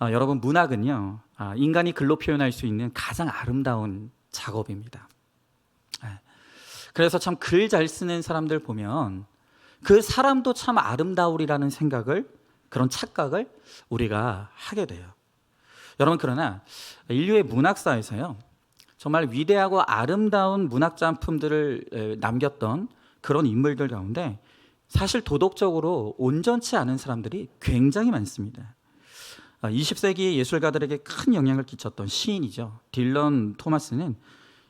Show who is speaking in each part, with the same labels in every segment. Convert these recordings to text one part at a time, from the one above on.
Speaker 1: 여러분, 문학은요, 인간이 글로 표현할 수 있는 가장 아름다운 작업입니다. 그래서 참 글 잘 쓰는 사람들 보면 그 사람도 참 아름다우리라는 생각을, 그런 착각을 우리가 하게 돼요. 여러분, 그러나 인류의 문학사에서요, 정말 위대하고 아름다운 문학 작품들을 남겼던 그런 인물들 가운데 사실 도덕적으로 온전치 않은 사람들이 굉장히 많습니다. 20세기 예술가들에게 큰 영향을 끼쳤던 시인이죠. 딜런 토마스는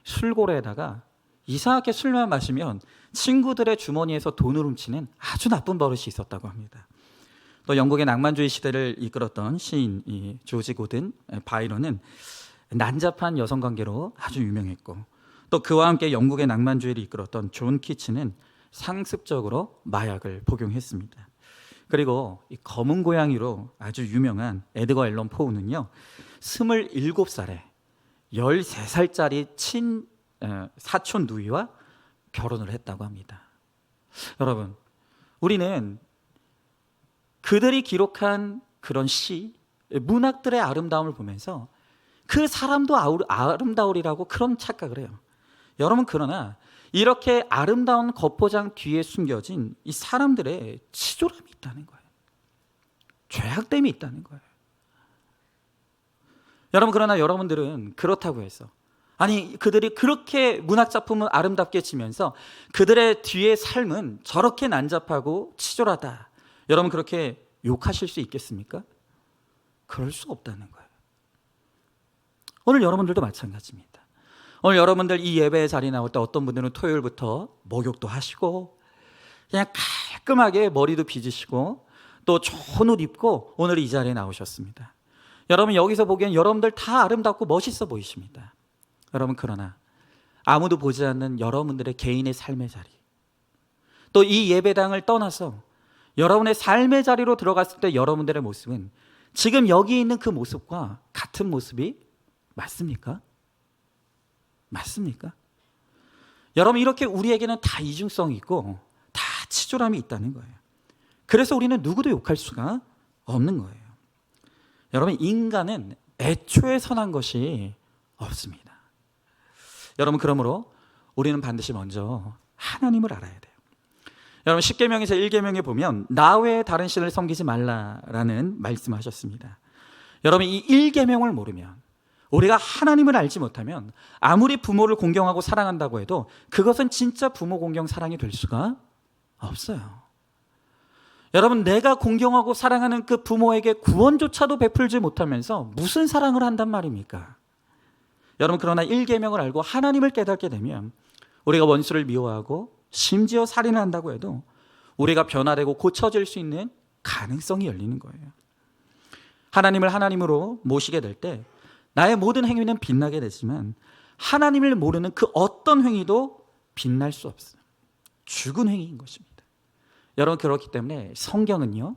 Speaker 1: 술고래에다가 이상하게 술만 마시면 친구들의 주머니에서 돈을 훔치는 아주 나쁜 버릇이 있었다고 합니다. 또 영국의 낭만주의 시대를 이끌었던 시인 조지 고든 바이런은 난잡한 여성관계로 아주 유명했고, 또 그와 함께 영국의 낭만주의를 이끌었던 존 키츠는 상습적으로 마약을 복용했습니다. 그리고 이 검은 고양이로 아주 유명한 에드거 앨런 포우는요, 27살에 13살짜리 사촌 누이와 결혼을 했다고 합니다. 여러분, 우리는 그들이 기록한 그런 시, 문학들의 아름다움을 보면서 그 사람도 아름다우리라고 그런 착각을 해요. 여러분, 그러나 이렇게 아름다운 겉포장 뒤에 숨겨진 이 사람들의 치졸함이 있다는 거예요. 죄악됨이 있다는 거예요. 여러분, 그러나 여러분들은 그렇다고 해서, 아니, 그들이 그렇게 문학작품을 아름답게 치면서 그들의 뒤의 삶은 저렇게 난잡하고 치졸하다, 여러분 그렇게 욕하실 수 있겠습니까? 그럴 수 없다는 거예요. 오늘 여러분들도 마찬가지입니다. 오늘 여러분들 이 예배의 자리에 나올 때 어떤 분들은 토요일부터 목욕도 하시고 그냥 깔끔하게 머리도 빗으시고 또 좋은 옷 입고 오늘 이 자리에 나오셨습니다. 여러분, 여기서 보기엔 여러분들 다 아름답고 멋있어 보이십니다. 여러분, 그러나 아무도 보지 않는 여러분들의 개인의 삶의 자리, 또 이 예배당을 떠나서 여러분의 삶의 자리로 들어갔을 때 여러분들의 모습은 지금 여기 있는 그 모습과 같은 모습이 맞습니까? 맞습니까? 여러분, 이렇게 우리에게는 다 이중성이 있고 다 치졸함이 있다는 거예요. 그래서 우리는 누구도 욕할 수가 없는 거예요. 여러분, 인간은 애초에 선한 것이 없습니다. 여러분, 그러므로 우리는 반드시 먼저 하나님을 알아야 돼요. 여러분, 10계명에서 1계명에 보면 나 외에 다른 신을 섬기지 말라라는 말씀하셨습니다. 여러분, 이 1계명을 모르면, 우리가 하나님을 알지 못하면 아무리 부모를 공경하고 사랑한다고 해도 그것은 진짜 부모 공경 사랑이 될 수가 없어요. 여러분, 내가 공경하고 사랑하는 그 부모에게 구원조차도 베풀지 못하면서 무슨 사랑을 한단 말입니까? 여러분, 그러나 1계명을 알고 하나님을 깨닫게 되면 우리가 원수를 미워하고 심지어 살인을 한다고 해도 우리가 변화되고 고쳐질 수 있는 가능성이 열리는 거예요. 하나님을 하나님으로 모시게 될 때 나의 모든 행위는 빛나게 되지만 하나님을 모르는 그 어떤 행위도 빛날 수 없어요. 죽은 행위인 것입니다. 여러분, 그렇기 때문에 성경은요,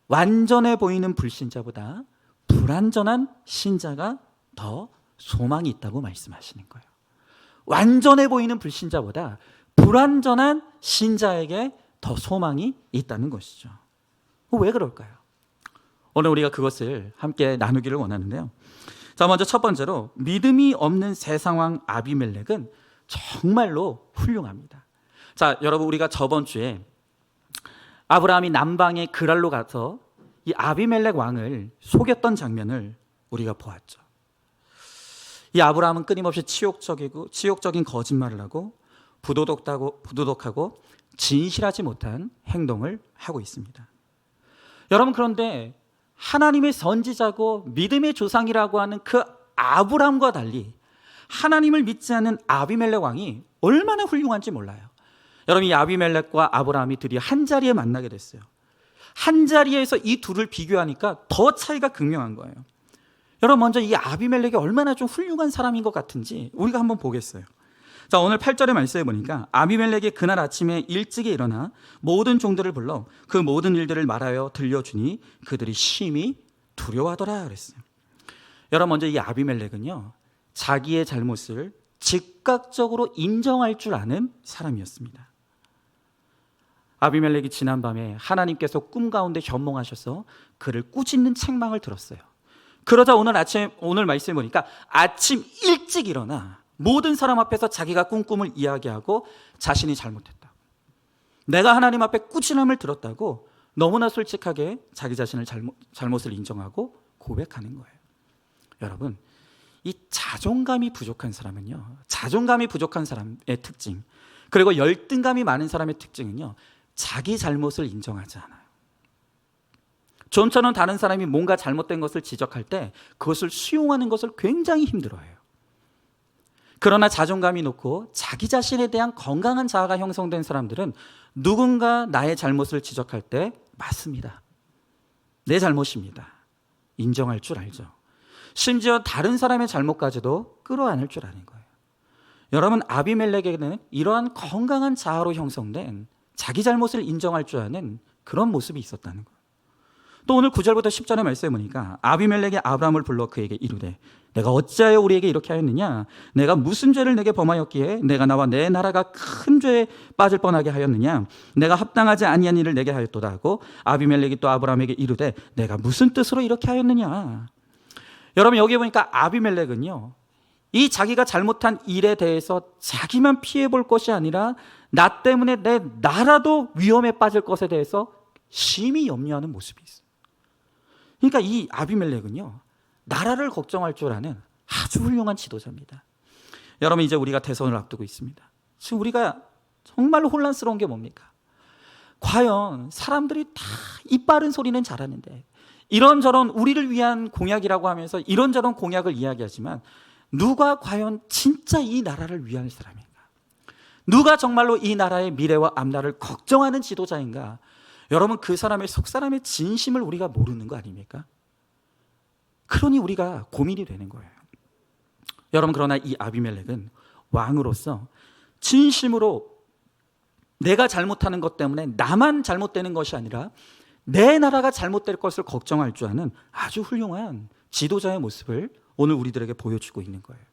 Speaker 1: 완전해 보이는 불신자보다 불완전한 신자가 더 소망이 있다고 말씀하시는 거예요. 완전해 보이는 불신자보다 불완전한 신자에게 더 소망이 있다는 것이죠. 왜 그럴까요? 오늘 우리가 그것을 함께 나누기를 원하는데요. 자, 먼저 첫 번째로 믿음이 없는 세상왕 아비멜렉은 정말로 훌륭합니다. 자, 여러분, 우리가 저번 주에 아브라함이 남방의 그랄로 가서 이 아비멜렉 왕을 속였던 장면을 우리가 보았죠. 이 아브라함은 끊임없이 치욕적인 거짓말을 하고 부도덕하고 진실하지 못한 행동을 하고 있습니다. 여러분, 그런데 하나님의 선지자고 믿음의 조상이라고 하는 그 아브라함과 달리 하나님을 믿지 않는 아비멜렉 왕이 얼마나 훌륭한지 몰라요. 여러분, 이 아비멜렉과 아브라함이 드디어 한 자리에 만나게 됐어요. 한 자리에서 이 둘을 비교하니까 더 차이가 극명한 거예요. 여러분, 먼저 이 아비멜렉이 얼마나 좀 훌륭한 사람인 것 같은지 우리가 한번 보겠어요. 자, 오늘 8절의 말씀에 보니까 아비멜렉이 그날 아침에 일찍이 일어나 모든 종들을 불러 그 모든 일들을 말하여 들려주니 그들이 심히 두려워하더라 그랬어요. 여러분, 먼저 이 아비멜렉은요, 자기의 잘못을 즉각적으로 인정할 줄 아는 사람이었습니다. 아비멜렉이 지난밤에 하나님께서 꿈 가운데 현몽하셔서 그를 꾸짖는 책망을 들었어요. 그러자 오늘 말씀해 보니까 아침 일찍 일어나 모든 사람 앞에서 자기가 꾼 꿈을 이야기하고 자신이 잘못했다, 내가 하나님 앞에 꾸지람을 들었다고 너무나 솔직하게 자기 자신을 잘못을 인정하고 고백하는 거예요. 여러분, 이 자존감이 부족한 사람은요, 자존감이 부족한 사람의 특징, 그리고 열등감이 많은 사람의 특징은요, 자기 잘못을 인정하지 않아요. 좀처럼 다른 사람이 뭔가 잘못된 것을 지적할 때 그것을 수용하는 것을 굉장히 힘들어해요. 그러나 자존감이 높고 자기 자신에 대한 건강한 자아가 형성된 사람들은 누군가 나의 잘못을 지적할 때 맞습니다, 내 잘못입니다, 인정할 줄 알죠. 심지어 다른 사람의 잘못까지도 끌어안을 줄 아는 거예요. 여러분, 아비멜렉에게는 이러한 건강한 자아로 형성된 자기 잘못을 인정할 줄 아는 그런 모습이 있었다는 거예요. 또 오늘 9절부터 10절의 말씀에 보니까 아비멜렉이 아브라함을 불러 그에게 이르되 내가 어찌하여 우리에게 이렇게 하였느냐, 내가 무슨 죄를 내게 범하였기에 내가 나와 내 나라가 큰 죄에 빠질 뻔하게 하였느냐, 내가 합당하지 아니한 일을 내게 하였도다 하고 아비멜렉이 또 아브라함에게 이르되 내가 무슨 뜻으로 이렇게 하였느냐. 여러분, 여기 보니까 아비멜렉은요, 이 자기가 잘못한 일에 대해서 자기만 피해 볼 것이 아니라 나 때문에 내 나라도 위험에 빠질 것에 대해서 심히 염려하는 모습이 있어요. 그러니까 이 아비멜렉은요, 나라를 걱정할 줄 아는 아주 훌륭한 지도자입니다. 여러분, 이제 우리가 대선을 앞두고 있습니다. 지금 우리가 정말로 혼란스러운 게 뭡니까? 과연 사람들이 다 입 바른 소리는 잘하는데 이런저런 우리를 위한 공약이라고 하면서 이런저런 공약을 이야기하지만 누가 과연 진짜 이 나라를 위한 사람인가? 누가 정말로 이 나라의 미래와 앞날을 걱정하는 지도자인가? 여러분, 그 사람의 속사람의 진심을 우리가 모르는 거 아닙니까? 그러니 우리가 고민이 되는 거예요. 여러분, 그러나 이 아비멜렉은 왕으로서 진심으로 내가 잘못하는 것 때문에 나만 잘못되는 것이 아니라 내 나라가 잘못될 것을 걱정할 줄 아는 아주 훌륭한 지도자의 모습을 오늘 우리들에게 보여주고 있는 거예요.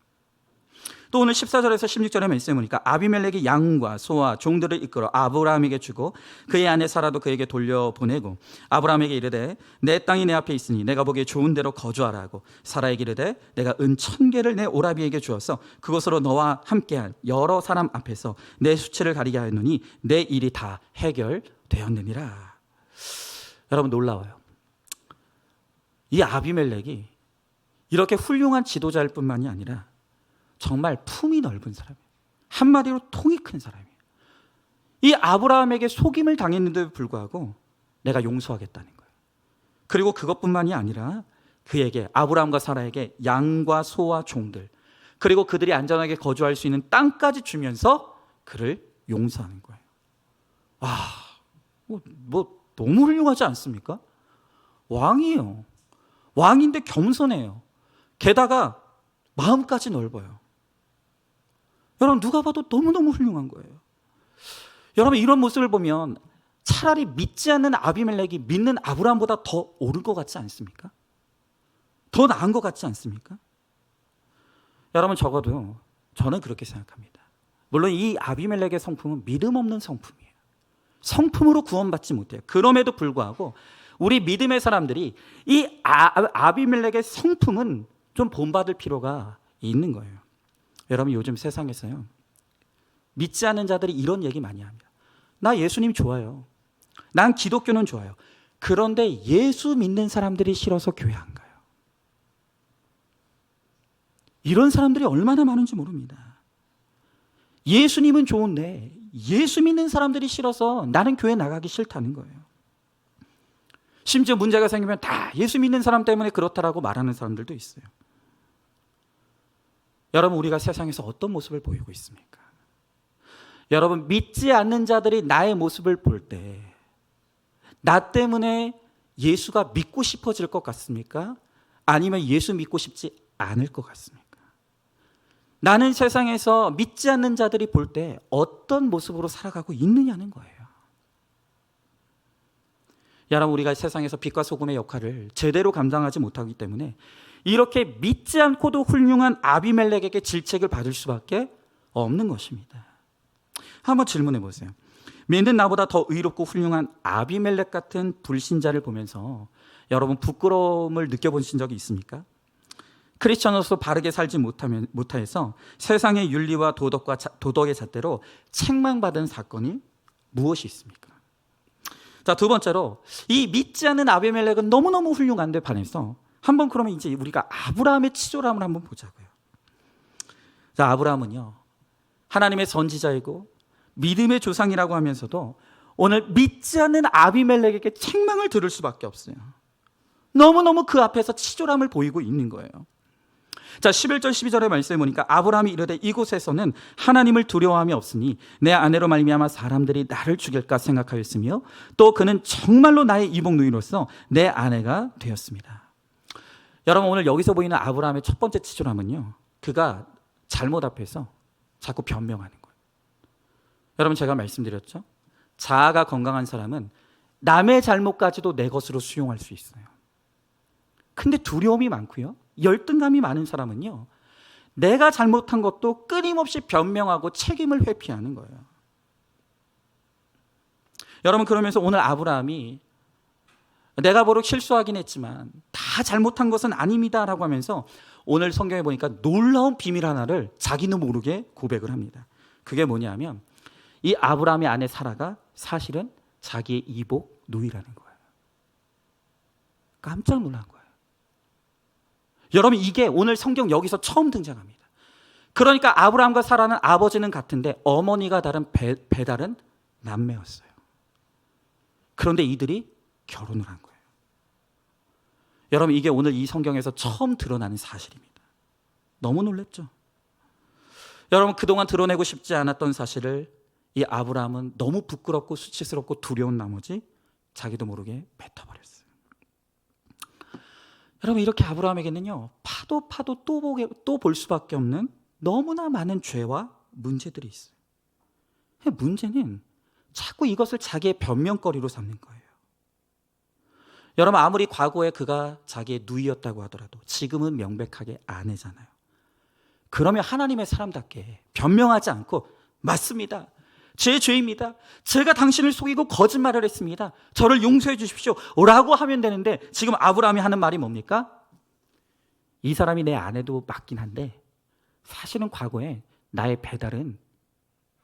Speaker 1: 또 오늘 14절에서 16절에 말씀해 보니까 아비멜렉이 양과 소와 종들을 이끌어 아브라함에게 주고 그의 아내 사라도 그에게 돌려보내고 아브라함에게 이르되 내 땅이 내 앞에 있으니 내가 보기에 좋은 데로 거주하라 하고 사라에게 이르되 내가 은 1000개를 내 오라비에게 주어서 그것으로 너와 함께한 여러 사람 앞에서 내 수치를 가리게 하였노니 내 일이 다 해결되었느니라. 여러분, 놀라워요. 이 아비멜렉이 이렇게 훌륭한 지도자일 뿐만이 아니라 정말 품이 넓은 사람이에요. 한마디로 통이 큰 사람이에요. 이 아브라함에게 속임을 당했는데도 불구하고 내가 용서하겠다는 거예요. 그리고 그것뿐만이 아니라 그에게, 아브라함과 사라에게 양과 소와 종들, 그리고 그들이 안전하게 거주할 수 있는 땅까지 주면서 그를 용서하는 거예요. 와, 뭐 너무 훌륭하지 않습니까? 왕이에요. 왕인데 겸손해요. 게다가 마음까지 넓어요. 여러분, 누가 봐도 너무너무 훌륭한 거예요. 여러분, 이런 모습을 보면 차라리 믿지 않는 아비멜렉이 믿는 아브라함보다 더 옳은 것 같지 않습니까? 더 나은 것 같지 않습니까? 여러분, 적어도 저는 그렇게 생각합니다. 물론 이 아비멜렉의 성품은 믿음 없는 성품이에요. 성품으로 구원받지 못해요. 그럼에도 불구하고 우리 믿음의 사람들이 이 아비멜렉의 성품은 좀 본받을 필요가 있는 거예요. 여러분, 요즘 세상에서요, 믿지 않는 자들이 이런 얘기 많이 합니다. 나 예수님 좋아요. 난 기독교는 좋아요. 그런데 예수 믿는 사람들이 싫어서 교회 안 가요. 이런 사람들이 얼마나 많은지 모릅니다. 예수님은 좋은데 예수 믿는 사람들이 싫어서 나는 교회 나가기 싫다는 거예요. 심지어 문제가 생기면 다 예수 믿는 사람 때문에 그렇다라고 말하는 사람들도 있어요. 여러분, 우리가 세상에서 어떤 모습을 보이고 있습니까? 여러분, 믿지 않는 자들이 나의 모습을 볼 때 나 때문에 예수가 믿고 싶어질 것 같습니까? 아니면 예수 믿고 싶지 않을 것 같습니까? 나는 세상에서 믿지 않는 자들이 볼 때 어떤 모습으로 살아가고 있느냐는 거예요. 여러분, 우리가 세상에서 빛과 소금의 역할을 제대로 감당하지 못하기 때문에 이렇게 믿지 않고도 훌륭한 아비멜렉에게 질책을 받을 수밖에 없는 것입니다. 한번 질문해 보세요. 믿는 나보다 더 의롭고 훌륭한 아비멜렉 같은 불신자를 보면서 여러분 부끄러움을 느껴보신 적이 있습니까? 크리스천으로서 바르게 살지 못하여서 세상의 윤리와 도덕의 잣대로 책망받은 사건이 무엇이 있습니까? 자, 두 번째로 이 믿지 않는 아비멜렉은 너무너무 훌륭한데 반해서 한번 그러면 이제 우리가 아브라함의 치졸함을 한번 보자고요. 자, 아브라함은요 하나님의 선지자이고 믿음의 조상이라고 하면서도 오늘 믿지 않는 아비멜렉에게 책망을 들을 수밖에 없어요. 너무너무 그 앞에서 치졸함을 보이고 있는 거예요. 자, 11절 12절의 말씀에 보니까 아브라함이 이르되 이곳에서는 하나님을 두려워함이 없으니 내 아내로 말미암아 사람들이 나를 죽일까 생각하였으며 또 그는 정말로 나의 이복 누이로서 내 아내가 되었습니다. 여러분, 오늘 여기서 보이는 아브라함의 첫 번째 치졸함은요, 그가 잘못 앞에서 자꾸 변명하는 거예요. 여러분, 제가 말씀드렸죠? 자아가 건강한 사람은 남의 잘못까지도 내 것으로 수용할 수 있어요. 근데 두려움이 많고요, 열등감이 많은 사람은요, 내가 잘못한 것도 끊임없이 변명하고 책임을 회피하는 거예요. 여러분, 그러면서 오늘 아브라함이 내가 비록 실수하긴 했지만 다 잘못한 것은 아닙니다 라고 하면서 오늘 성경에 보니까 놀라운 비밀 하나를 자기도 모르게 고백을 합니다. 그게 뭐냐면 이 아브라함의 아내 사라가 사실은 자기의 이복 누이라는 거예요. 깜짝 놀란 거예요. 여러분, 이게 오늘 성경 여기서 처음 등장합니다. 그러니까 아브라함과 사라는 아버지는 같은데 어머니가 다른 배다른 남매였어요. 그런데 이들이 결혼을 한 거예요. 여러분, 이게 오늘 이 성경에서 처음 드러나는 사실입니다. 너무 놀랍죠? 여러분, 그동안 드러내고 싶지 않았던 사실을 이 아브라함은 너무 부끄럽고 수치스럽고 두려운 나머지 자기도 모르게 뱉어버렸어요. 여러분, 이렇게 아브라함에게는요, 파도 또 볼 수밖에 없는 너무나 많은 죄와 문제들이 있어요. 문제는 자꾸 이것을 자기의 변명거리로 삼는 거예요. 여러분, 아무리 과거에 그가 자기의 누이였다고 하더라도 지금은 명백하게 아내잖아요. 그러면 하나님의 사람답게 변명하지 않고 맞습니다, 제 죄입니다, 제가 당신을 속이고 거짓말을 했습니다, 저를 용서해 주십시오 라고 하면 되는데, 지금 아브라함이 하는 말이 뭡니까? 이 사람이 내 아내도 맞긴 한데 사실은 과거에 나의 배달은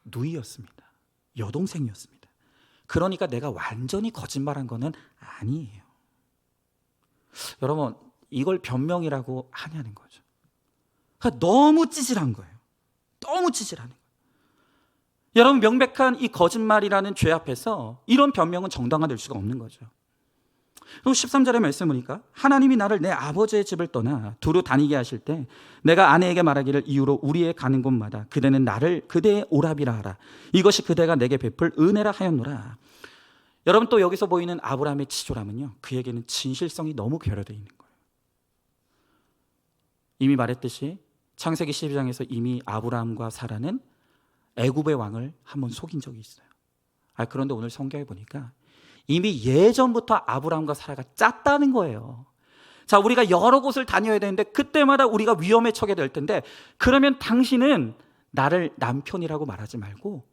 Speaker 1: 누이였습니다, 여동생이었습니다. 그러니까 내가 완전히 거짓말한 거는 아니에요. 여러분, 이걸 변명이라고 하냐는 거죠. 그러니까 너무 찌질한 거예요. 너무 찌질하는 거예요. 여러분, 명백한 이 거짓말이라는 죄 앞에서 이런 변명은 정당화될 수가 없는 거죠. 그리고 13절의 말씀 보니까 하나님이 나를 내 아버지의 집을 떠나 두루 다니게 하실 때 내가 아내에게 말하기를 이후로 우리의 가는 곳마다 그대는 나를 그대의 오라비라 하라. 이것이 그대가 내게 베풀 은혜라 하였노라. 여러분, 또 여기서 보이는 아브라함의 치졸함은요, 그에게는 진실성이 너무 결여되어 있는 거예요. 이미 말했듯이 창세기 12장에서 이미 아브라함과 사라는 애굽의 왕을 한번 속인 적이 있어요. 그런데 오늘 성경에 보니까 이미 예전부터 아브라함과 사라가 짰다는 거예요. 자, 우리가 여러 곳을 다녀야 되는데 그때마다 우리가 위험에 처하게 될 텐데, 그러면 당신은 나를 남편이라고 말하지 말고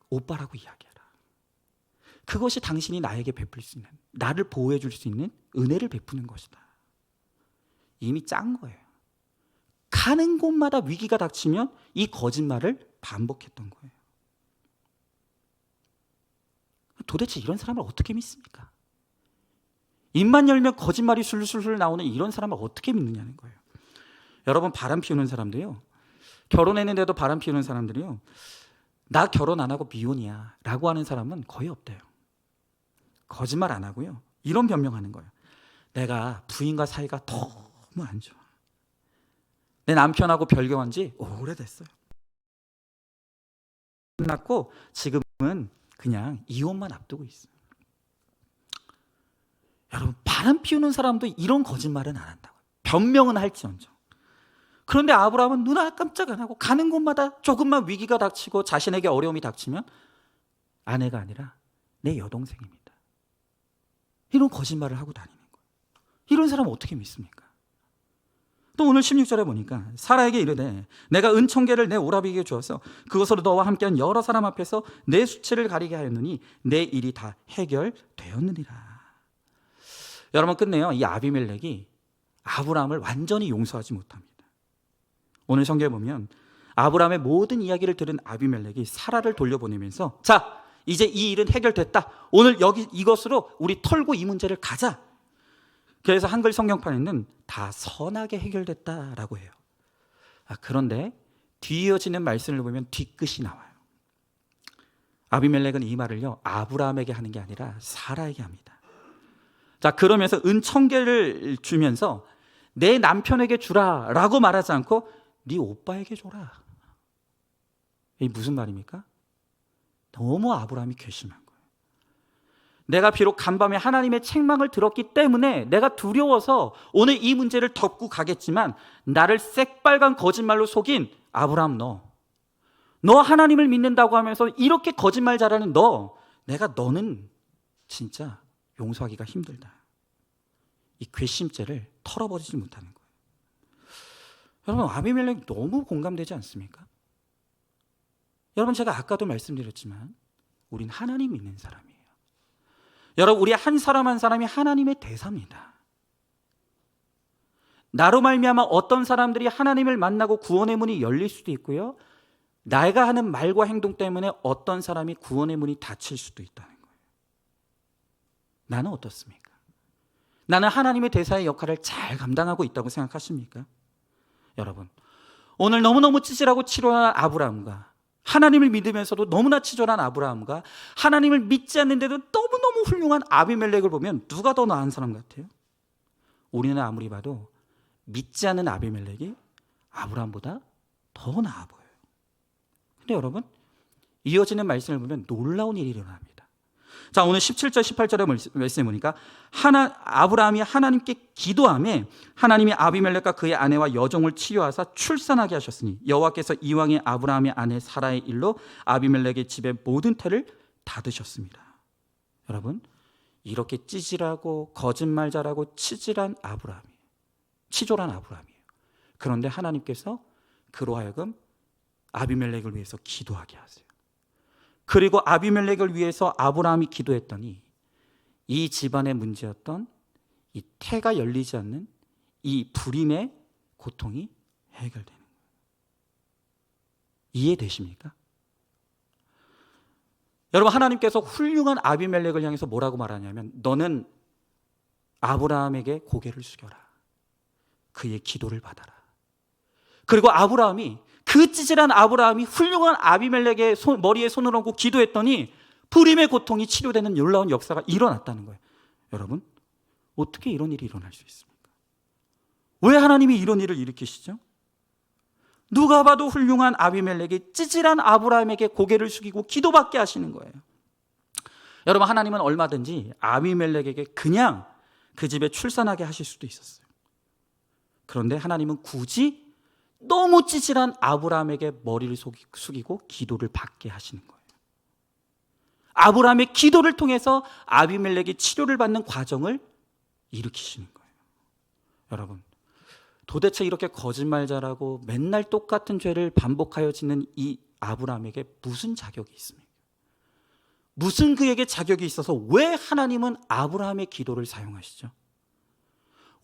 Speaker 1: 오빠라고 이야기해라. 그것이 당신이 나에게 베풀 수 있는, 나를 보호해 줄 수 있는 은혜를 베푸는 것이다. 이미 짠 거예요. 가는 곳마다 위기가 닥치면 이 거짓말을 반복했던 거예요. 도대체 이런 사람을 어떻게 믿습니까? 입만 열면 거짓말이 술술 나오는 이런 사람을 어떻게 믿느냐는 거예요. 여러분, 바람 피우는 사람도요, 결혼했는데도 바람 피우는 사람들이요, 나 결혼 안 하고 미혼이야 라고 하는 사람은 거의 없대요. 거짓말 안 하고요, 이런 변명하는 거예요. 내가 부인과 사이가 너무 안 좋아. 내 남편하고 별교한 지 오래됐어요. 끝났고 지금은 그냥 이혼만 앞두고 있어요. 여러분, 바람 피우는 사람도 이런 거짓말은 안 한다고요. 변명은 할지언정. 그런데 아브라함은 눈 깜짝 안 하고 가는 곳마다 조금만 위기가 닥치고 자신에게 어려움이 닥치면 아내가 아니라 내 여동생입니다, 이런 거짓말을 하고 다니는 거예요. 이런 사람은 어떻게 믿습니까? 또 오늘 16절에 보니까 사라에게 이르되 내가 은총계를 내 오라비에게 주어서 그것으로 너와 함께한 여러 사람 앞에서 내 수치를 가리게 하였느니 내 일이 다 해결되었느니라. 여러분 끝내요. 이 아비멜렉이 아브라함을 완전히 용서하지 못합니다. 오늘 성경에 보면 아브라함의 모든 이야기를 들은 아비멜렉이 사라를 돌려보내면서 자, 이제 이 일은 해결됐다. 오늘 여기 이것으로 우리 털고 이 문제를 가자. 그래서 한글 성경판에는 다 선하게 해결됐다라고 해요. 그런데 뒤이어지는 말씀을 보면 뒤끝이 나와요. 아비멜렉은 이 말을요, 아브라함에게 하는 게 아니라 사라에게 합니다. 자, 그러면서 은 1000개를 주면서 내 남편에게 주라라고 말하지 않고 네 오빠에게 줘라. 이게 무슨 말입니까? 너무 아브라함이 괘씸한 거예요. 내가 비록 간밤에 하나님의 책망을 들었기 때문에 내가 두려워서 오늘 이 문제를 덮고 가겠지만 나를 새빨간 거짓말로 속인 아브라함 너 하나님을 믿는다고 하면서 이렇게 거짓말 잘하는 너는 진짜 용서하기가 힘들다. 이 괘씸죄를 털어버리지 못하는 거예요. 여러분, 아비멜렉 너무 공감되지 않습니까? 여러분, 제가 아까도 말씀드렸지만 우린 하나님 믿는 사람이에요. 여러분, 우리 한 사람 한 사람이 하나님의 대사입니다. 나로 말미암아 어떤 사람들이 하나님을 만나고 구원의 문이 열릴 수도 있고요, 내가 하는 말과 행동 때문에 어떤 사람이 구원의 문이 닫힐 수도 있다는 거예요. 나는 어떻습니까? 나는 하나님의 대사의 역할을 잘 감당하고 있다고 생각하십니까? 여러분, 오늘 너무너무 찌질하고 치졸한 아브라함과 하나님을 믿으면서도 너무나 치졸한 아브라함과 하나님을 믿지 않는데도 너무너무 훌륭한 아비멜렉을 보면 누가 더 나은 사람 같아요? 우리는 아무리 봐도 믿지 않는 아비멜렉이 아브라함보다 더 나아 보여요. 근데 여러분, 이어지는 말씀을 보면 놀라운 일이 일어납니다. 자, 오늘 17절 18절의 말씀을 보니까 아브라함이 하나님께 기도하며 하나님이 아비멜렉과 그의 아내와 여종을 치료하사 출산하게 하셨으니 여호와께서 이왕에 아브라함의 아내 사라의 일로 아비멜렉의 집의 모든 태를 닫으셨습니다. 여러분, 이렇게 찌질하고 거짓말 잘하고 치졸한 아브라함이에요. 그런데 하나님께서 그로 하여금 아비멜렉을 위해서 기도하게 하세요. 그리고 아비멜렉을 위해서 아브라함이 기도했더니 이 집안의 문제였던 이 태가 열리지 않는 이 불임의 고통이 해결되는 거예요. 이해되십니까? 여러분, 하나님께서 훌륭한 아비멜렉을 향해서 뭐라고 말하냐면 너는 아브라함에게 고개를 숙여라. 그의 기도를 받아라. 그리고 그 찌질한 아브라함이 훌륭한 아비멜렉의 머리에 손을 얹고 기도했더니 불임의 고통이 치료되는 놀라운 역사가 일어났다는 거예요. 여러분, 어떻게 이런 일이 일어날 수 있습니까? 왜 하나님이 이런 일을 일으키시죠? 누가 봐도 훌륭한 아비멜렉이 찌질한 아브라함에게 고개를 숙이고 기도받게 하시는 거예요. 여러분, 하나님은 얼마든지 아비멜렉에게 그냥 그 집에 출산하게 하실 수도 있었어요. 그런데 하나님은 굳이 너무 찌질한 아브라함에게 머리를 숙이고 기도를 받게 하시는 거예요. 아브라함의 기도를 통해서 아비멜렉이 치료를 받는 과정을 일으키시는 거예요. 여러분, 도대체 이렇게 거짓말 잘하고 맨날 똑같은 죄를 반복하여 짓는 이 아브라함에게 무슨 자격이 있습니까? 무슨 그에게 자격이 있어서 왜 하나님은 아브라함의 기도를 사용하시죠?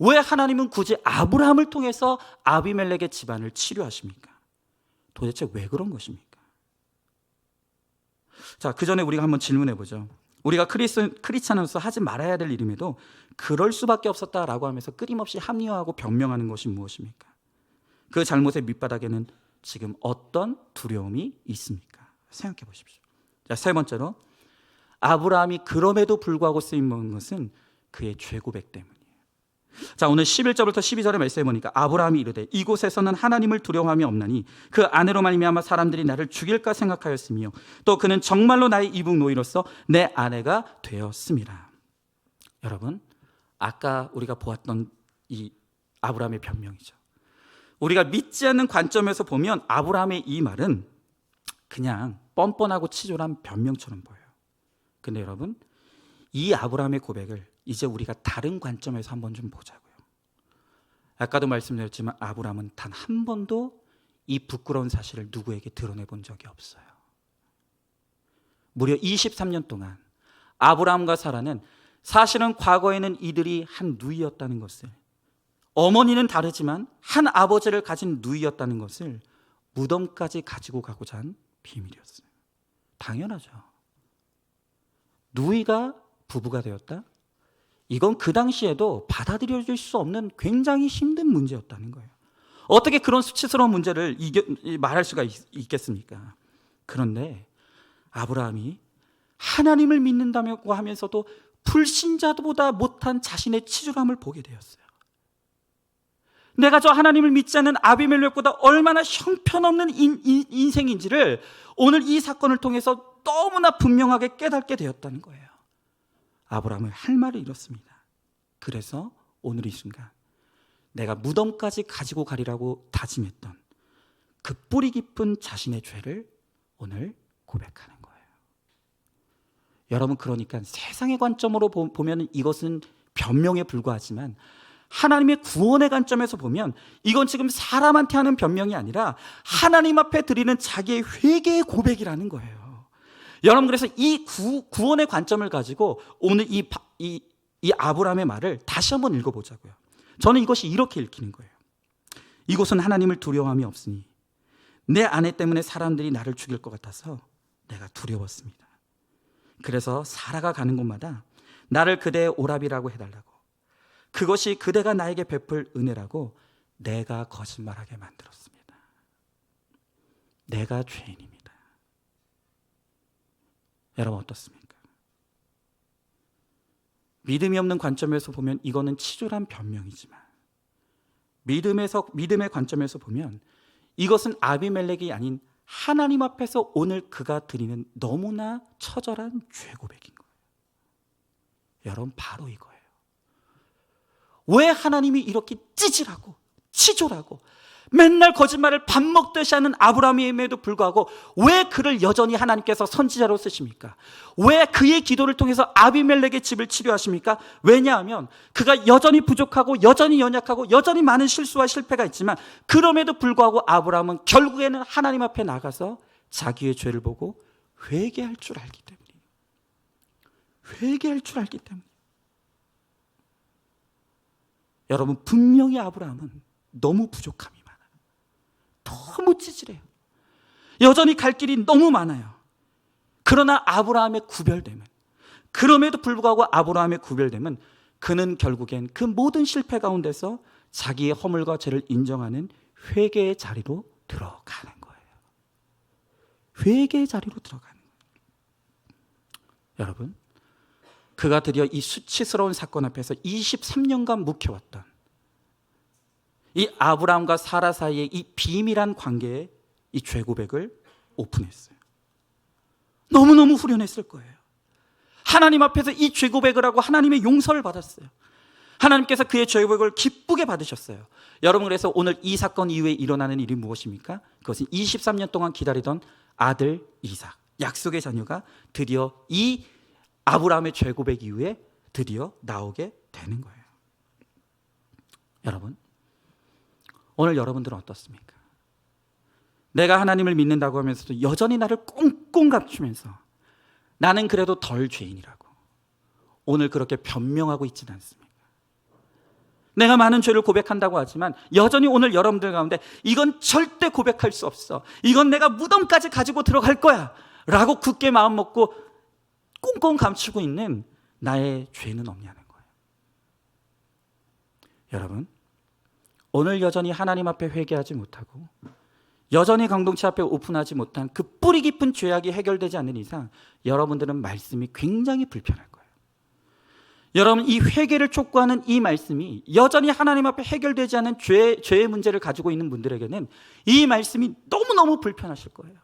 Speaker 1: 왜 하나님은 굳이 아브라함을 통해서 아비멜렉의 집안을 치료하십니까? 도대체 왜 그런 것입니까? 자, 그 전에 우리가 한번 질문해 보죠. 우리가 크리스찬으로서 하지 말아야 될 일임에도 그럴 수밖에 없었다라고 하면서 끊임없이 합리화하고 변명하는 것이 무엇입니까? 그 잘못의 밑바닥에는 지금 어떤 두려움이 있습니까? 생각해 보십시오. 자, 세 번째로 아브라함이 그럼에도 불구하고 쓰임먹은 것은 그의 죄 고백 때문이에요. 자, 오늘 11절부터 12절의 말씀에 보니까 아브라함이 이르되 이곳에서는 하나님을 두려워함이 없나니 그 아내로 말미암아 사람들이 나를 죽일까 생각하였으며 또 그는 정말로 나의 이북 노이로서 내 아내가 되었습니다. 여러분, 아까 우리가 보았던 이 아브라함의 변명이죠. 우리가 믿지 않는 관점에서 보면 아브라함의 이 말은 그냥 뻔뻔하고 치졸한 변명처럼 보여요. 근데 여러분, 이 아브라함의 고백을 이제 우리가 다른 관점에서 한번 좀 보자고요. 아까도 말씀드렸지만 아브라함은 단 한 번도 이 부끄러운 사실을 누구에게 드러내 본 적이 없어요. 무려 23년 동안 아브라함과 사라는 사실은 과거에는 이들이 한 누이였다는 것을, 어머니는 다르지만 한 아버지를 가진 누이였다는 것을 무덤까지 가지고 가고자 한 비밀이었어요. 당연하죠. 누이가 부부가 되었다? 이건 그 당시에도 받아들여질 수 없는 굉장히 힘든 문제였다는 거예요. 어떻게 그런 수치스러운 문제를 말할 수가 있겠습니까? 그런데 아브라함이 하나님을 믿는다고 하면서도 불신자보다 못한 자신의 치졸함을 보게 되었어요. 내가 저 하나님을 믿지 않는 아비멜렉보다 얼마나 형편없는 인생인지를 오늘 이 사건을 통해서 너무나 분명하게 깨닫게 되었다는 거예요. 아브라함은 할 말을 잃었습니다. 그래서 오늘 이 순간 내가 무덤까지 가지고 가리라고 다짐했던 그 뿌리 깊은 자신의 죄를 오늘 고백하는 거예요. 여러분, 그러니까 세상의 관점으로 보면 이것은 변명에 불과하지만 하나님의 구원의 관점에서 보면 이건 지금 사람한테 하는 변명이 아니라 하나님 앞에 드리는 자기의 회개의 고백이라는 거예요. 여러분, 그래서 이 구원의 관점을 가지고 오늘 이 아브라함의 말을 다시 한번 읽어보자고요. 저는 이것이 이렇게 읽히는 거예요. 이곳은 하나님을 두려워함이 없으니 내 아내 때문에 사람들이 나를 죽일 것 같아서 내가 두려웠습니다. 그래서 사라가 가는 곳마다 나를 그대의 오라비라고 해달라고, 그것이 그대가 나에게 베풀 은혜라고 내가 거짓말하게 만들었습니다. 내가 죄인입니다. 여러분, 어떻습니까? 믿음이 없는 관점에서 보면 이거는 치졸한 변명이지만 믿음의 관점에서 보면 이것은 아비멜렉이 아닌 하나님 앞에서 오늘 그가 드리는 너무나 처절한 죄 고백인 거예요. 여러분, 바로 이거예요. 왜 하나님이 이렇게 찌질하고 치졸하고 맨날 거짓말을 밥 먹듯이 하는 아브라함임에도 불구하고 왜 그를 여전히 하나님께서 선지자로 쓰십니까? 왜 그의 기도를 통해서 아비멜렉의 집을 치료하십니까? 왜냐하면 그가 여전히 부족하고 여전히 연약하고 여전히 많은 실수와 실패가 있지만 그럼에도 불구하고 아브라함은 결국에는 하나님 앞에 나가서 자기의 죄를 보고 회개할 줄 알기 때문이에요. 회개할 줄 알기 때문이에요. 여러분, 분명히 아브라함은 너무 부족함이 많아요. 너무 찌질해요. 여전히 갈 길이 너무 많아요. 그러나 아브라함의 구별됨은, 그럼에도 불구하고 아브라함의 구별됨은 그는 결국엔 그 모든 실패 가운데서 자기의 허물과 죄를 인정하는 회개의 자리로 들어가는 거예요. 회개의 자리로 들어가는 거예요. 여러분, 그가 드디어 이 수치스러운 사건 앞에서 23년간 묵혀왔던 이 아브라함과 사라 사이의 이 비밀한 관계의 이 죄 고백을 오픈했어요. 너무너무 후련했을 거예요. 하나님 앞에서 이 죄 고백을 하고 하나님의 용서를 받았어요. 하나님께서 그의 죄 고백을 기쁘게 받으셨어요. 여러분, 그래서 오늘 이 사건 이후에 일어나는 일이 무엇입니까? 그것은 23년 동안 기다리던 아들 이삭, 약속의 자녀가 드디어 이 아브라함의 죄 고백 이후에 드디어 나오게 되는 거예요. 여러분, 오늘 여러분들은 어떻습니까? 내가 하나님을 믿는다고 하면서도 여전히 나를 꽁꽁 감추면서 나는 그래도 덜 죄인이라고 오늘 그렇게 변명하고 있지는 않습니까? 내가 많은 죄를 고백한다고 하지만 여전히 오늘 여러분들 가운데 이건 절대 고백할 수 없어, 이건 내가 무덤까지 가지고 들어갈 거야 라고 굳게 마음 먹고 꽁꽁 감추고 있는 나의 죄는 없냐는 거예요. 여러분, 오늘 여전히 하나님 앞에 회개하지 못하고 여전히 공동체 앞에 오픈하지 못한 그 뿌리 깊은 죄악이 해결되지 않는 이상 여러분들은 말씀이 굉장히 불편할 거예요. 여러분, 이 회개를 촉구하는 이 말씀이 여전히 하나님 앞에 해결되지 않은 죄의 문제를 가지고 있는 분들에게는 이 말씀이 너무너무 불편하실 거예요.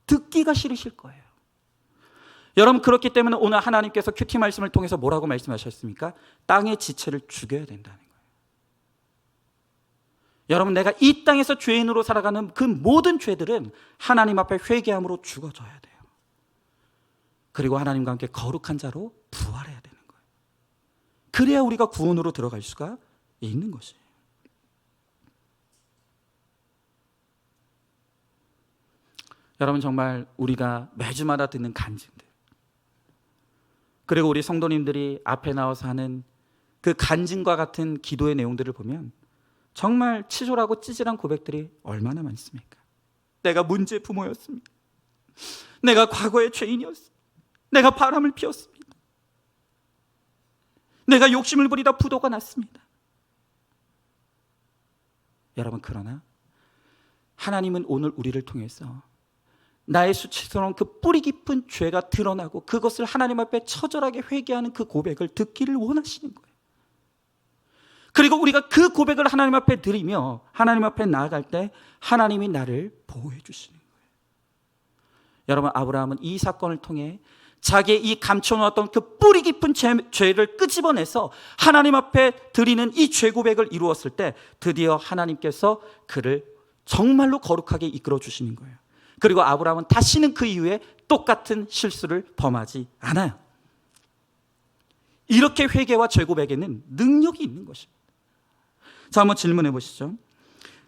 Speaker 1: 듣기가 싫으실 거예요. 여러분, 그렇기 때문에 오늘 하나님께서 큐티 말씀을 통해서 뭐라고 말씀하셨습니까? 땅의 지체를 죽여야 된다는 거예요. 여러분, 내가 이 땅에서 죄인으로 살아가는 그 모든 죄들은 하나님 앞에 회개함으로 죽어져야 돼요. 그리고 하나님과 함께 거룩한 자로 부활해야 되는 거예요. 그래야 우리가 구원으로 들어갈 수가 있는 것이에요. 여러분, 정말 우리가 매주마다 듣는 간증들, 그리고 우리 성도님들이 앞에 나와서 하는 그 간증과 같은 기도의 내용들을 보면 정말 치졸하고 찌질한 고백들이 얼마나 많습니까? 내가 문제 부모였습니다. 내가 과거의 죄인이었습니다. 내가 바람을 피웠습니다. 내가 욕심을 부리다 부도가 났습니다. 여러분, 그러나 하나님은 오늘 우리를 통해서 나의 수치스러운 그 뿌리 깊은 죄가 드러나고 그것을 하나님 앞에 처절하게 회개하는 그 고백을 듣기를 원하시는 거예요. 그리고 우리가 그 고백을 하나님 앞에 드리며 하나님 앞에 나아갈 때 하나님이 나를 보호해 주시는 거예요. 여러분, 아브라함은 이 사건을 통해 자기의 이 감춰놓았던 그 뿌리 깊은 죄를 끄집어내서 하나님 앞에 드리는 이 죄 고백을 이루었을 때 드디어 하나님께서 그를 정말로 거룩하게 이끌어 주시는 거예요. 그리고 아브라함은 다시는 그 이후에 똑같은 실수를 범하지 않아요. 이렇게 회개와 죄 고백에는 능력이 있는 것입니다. 자, 한번 질문해 보시죠.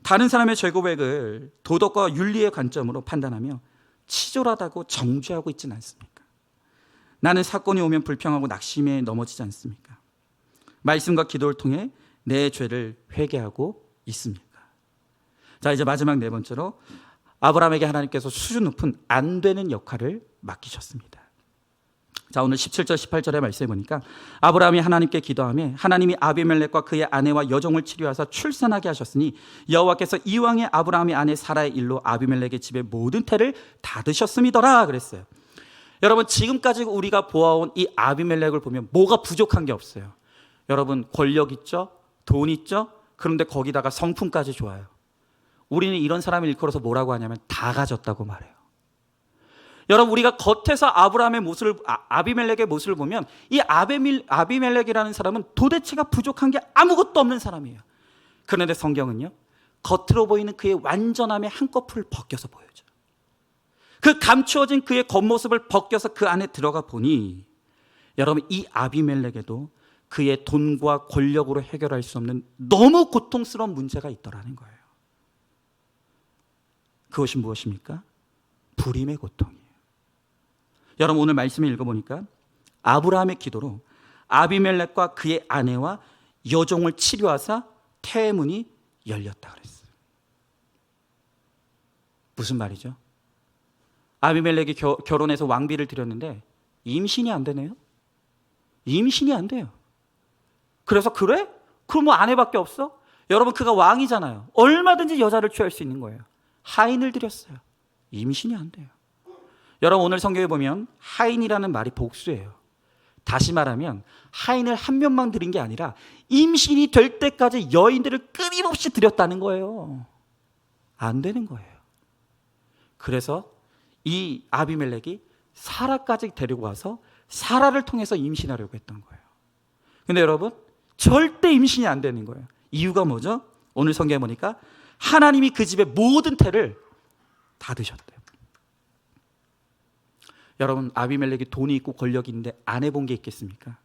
Speaker 1: 다른 사람의 죄 고백을 도덕과 윤리의 관점으로 판단하며 치졸하다고 정죄하고 있지는 않습니까? 나는 사건이 오면 불평하고 낙심에 넘어지지 않습니까? 말씀과 기도를 통해 내 죄를 회개하고 있습니까? 자, 이제 마지막 네 번째로 아브라함에게 하나님께서 수준 높은 안 되는 역할을 맡기셨습니다. 자, 오늘 17절 18절의 말씀에 보니까 아브라함이 하나님께 기도하며 하나님이 아비멜렉과 그의 아내와 여종을 치료하사 출산하게 하셨으니 여호와께서 이왕에 아브라함의 아내 사라의 일로 아비멜렉의 집의 모든 태를 닫으셨음이더라 그랬어요. 여러분, 지금까지 우리가 보아온 이 아비멜렉을 보면 뭐가 부족한 게 없어요. 여러분, 권력 있죠? 돈 있죠? 그런데 거기다가 성품까지 좋아요. 우리는 이런 사람을 일컬어서 뭐라고 하냐면 다 가졌다고 말해요. 여러분, 우리가 겉에서 아브라함의 모습을, 아비멜렉의 모습을 보면 이 아비멜렉이라는 사람은 도대체가 부족한 게 아무것도 없는 사람이에요. 그런데 성경은요, 겉으로 보이는 그의 완전함의 한꺼풀을 벗겨서 보여줘요. 그 감추어진 그의 겉모습을 벗겨서 그 안에 들어가 보니 여러분, 이 아비멜렉에도 그의 돈과 권력으로 해결할 수 없는 너무 고통스러운 문제가 있더라는 거예요. 그것이 무엇입니까? 불임의 고통이에요. 여러분, 오늘 말씀을 읽어보니까 아브라함의 기도로 아비멜렉과 그의 아내와 여종을 치료하사 태의 문이 열렸다 그랬어요. 무슨 말이죠? 아비멜렉이 결혼해서 왕비를 드렸는데 임신이 안 되네요. 임신이 안 돼요. 그래서 그래? 그럼 뭐 아내밖에 없어? 여러분, 그가 왕이잖아요. 얼마든지 여자를 취할 수 있는 거예요. 하인을 드렸어요. 임신이 안 돼요. 여러분, 오늘 성경에 보면 하인이라는 말이 복수예요. 다시 말하면 하인을 한 명만 드린 게 아니라 임신이 될 때까지 여인들을 끊임없이 드렸다는 거예요. 안 되는 거예요. 그래서 이 아비멜렉이 사라까지 데리고 와서 사라를 통해서 임신하려고 했던 거예요. 근데 여러분, 절대 임신이 안 되는 거예요. 이유가 뭐죠? 오늘 성경에 보니까 하나님이 그 집의 모든 태를 닫으셨대요. 여러분, 아비멜렉이 돈이 있고 권력이 있는데 안 해본 게 있겠습니까?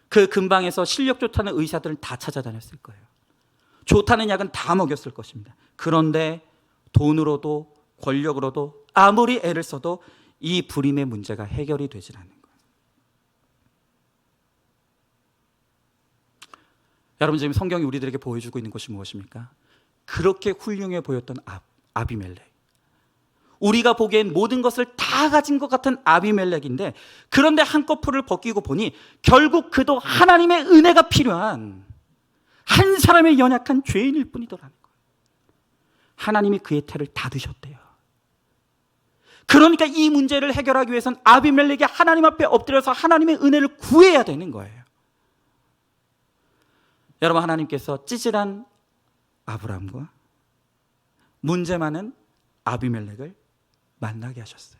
Speaker 1: 그 근방에서 실력 좋다는 의사들은 다 찾아다녔을 거예요. 좋다는 약은 다 먹였을 것입니다. 그런데 돈으로도 권력으로도 아무리 애를 써도 이 불임의 문제가 해결이 되질 않는 거예요. 여러분, 지금 성경이 우리들에게 보여주고 있는 것이 무엇입니까? 그렇게 훌륭해 보였던 아비멜렉, 우리가 보기엔 모든 것을 다 가진 것 같은 아비멜렉인데, 그런데 한꺼풀을 벗기고 보니 결국 그도 하나님의 은혜가 필요한 한 사람의 연약한 죄인일 뿐이더라는 거예요. 하나님이 그의 태를 닫으셨대요. 그러니까 이 문제를 해결하기 위해서는 아비멜렉이 하나님 앞에 엎드려서 하나님의 은혜를 구해야 되는 거예요. 여러분, 하나님께서 찌질한 아브라함과 문제 많은 아비멜렉을 만나게 하셨어요.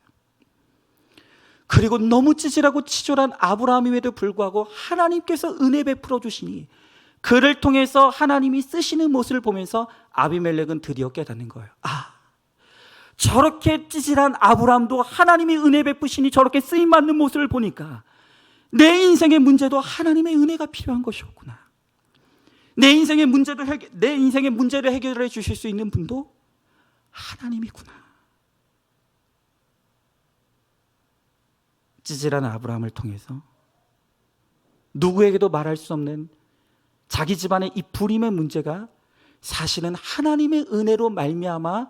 Speaker 1: 그리고 너무 찌질하고 치졸한 아브라함임에도 불구하고 하나님께서 은혜 베풀어 주시니 그를 통해서 하나님이 쓰시는 모습을 보면서 아비멜렉은 드디어 깨닫는 거예요. 아, 저렇게 찌질한 아브라함도 하나님이 은혜 베푸시니 저렇게 쓰임받는 모습을 보니까 내 인생의 문제도 하나님의 은혜가 필요한 것이었구나. 내 인생의 문제를 해결해 주실 수 있는 분도 하나님이구나. 찌질한 아브라함을 통해서 누구에게도 말할 수 없는 자기 집안의 이 불임의 문제가 사실은 하나님의 은혜로 말미암아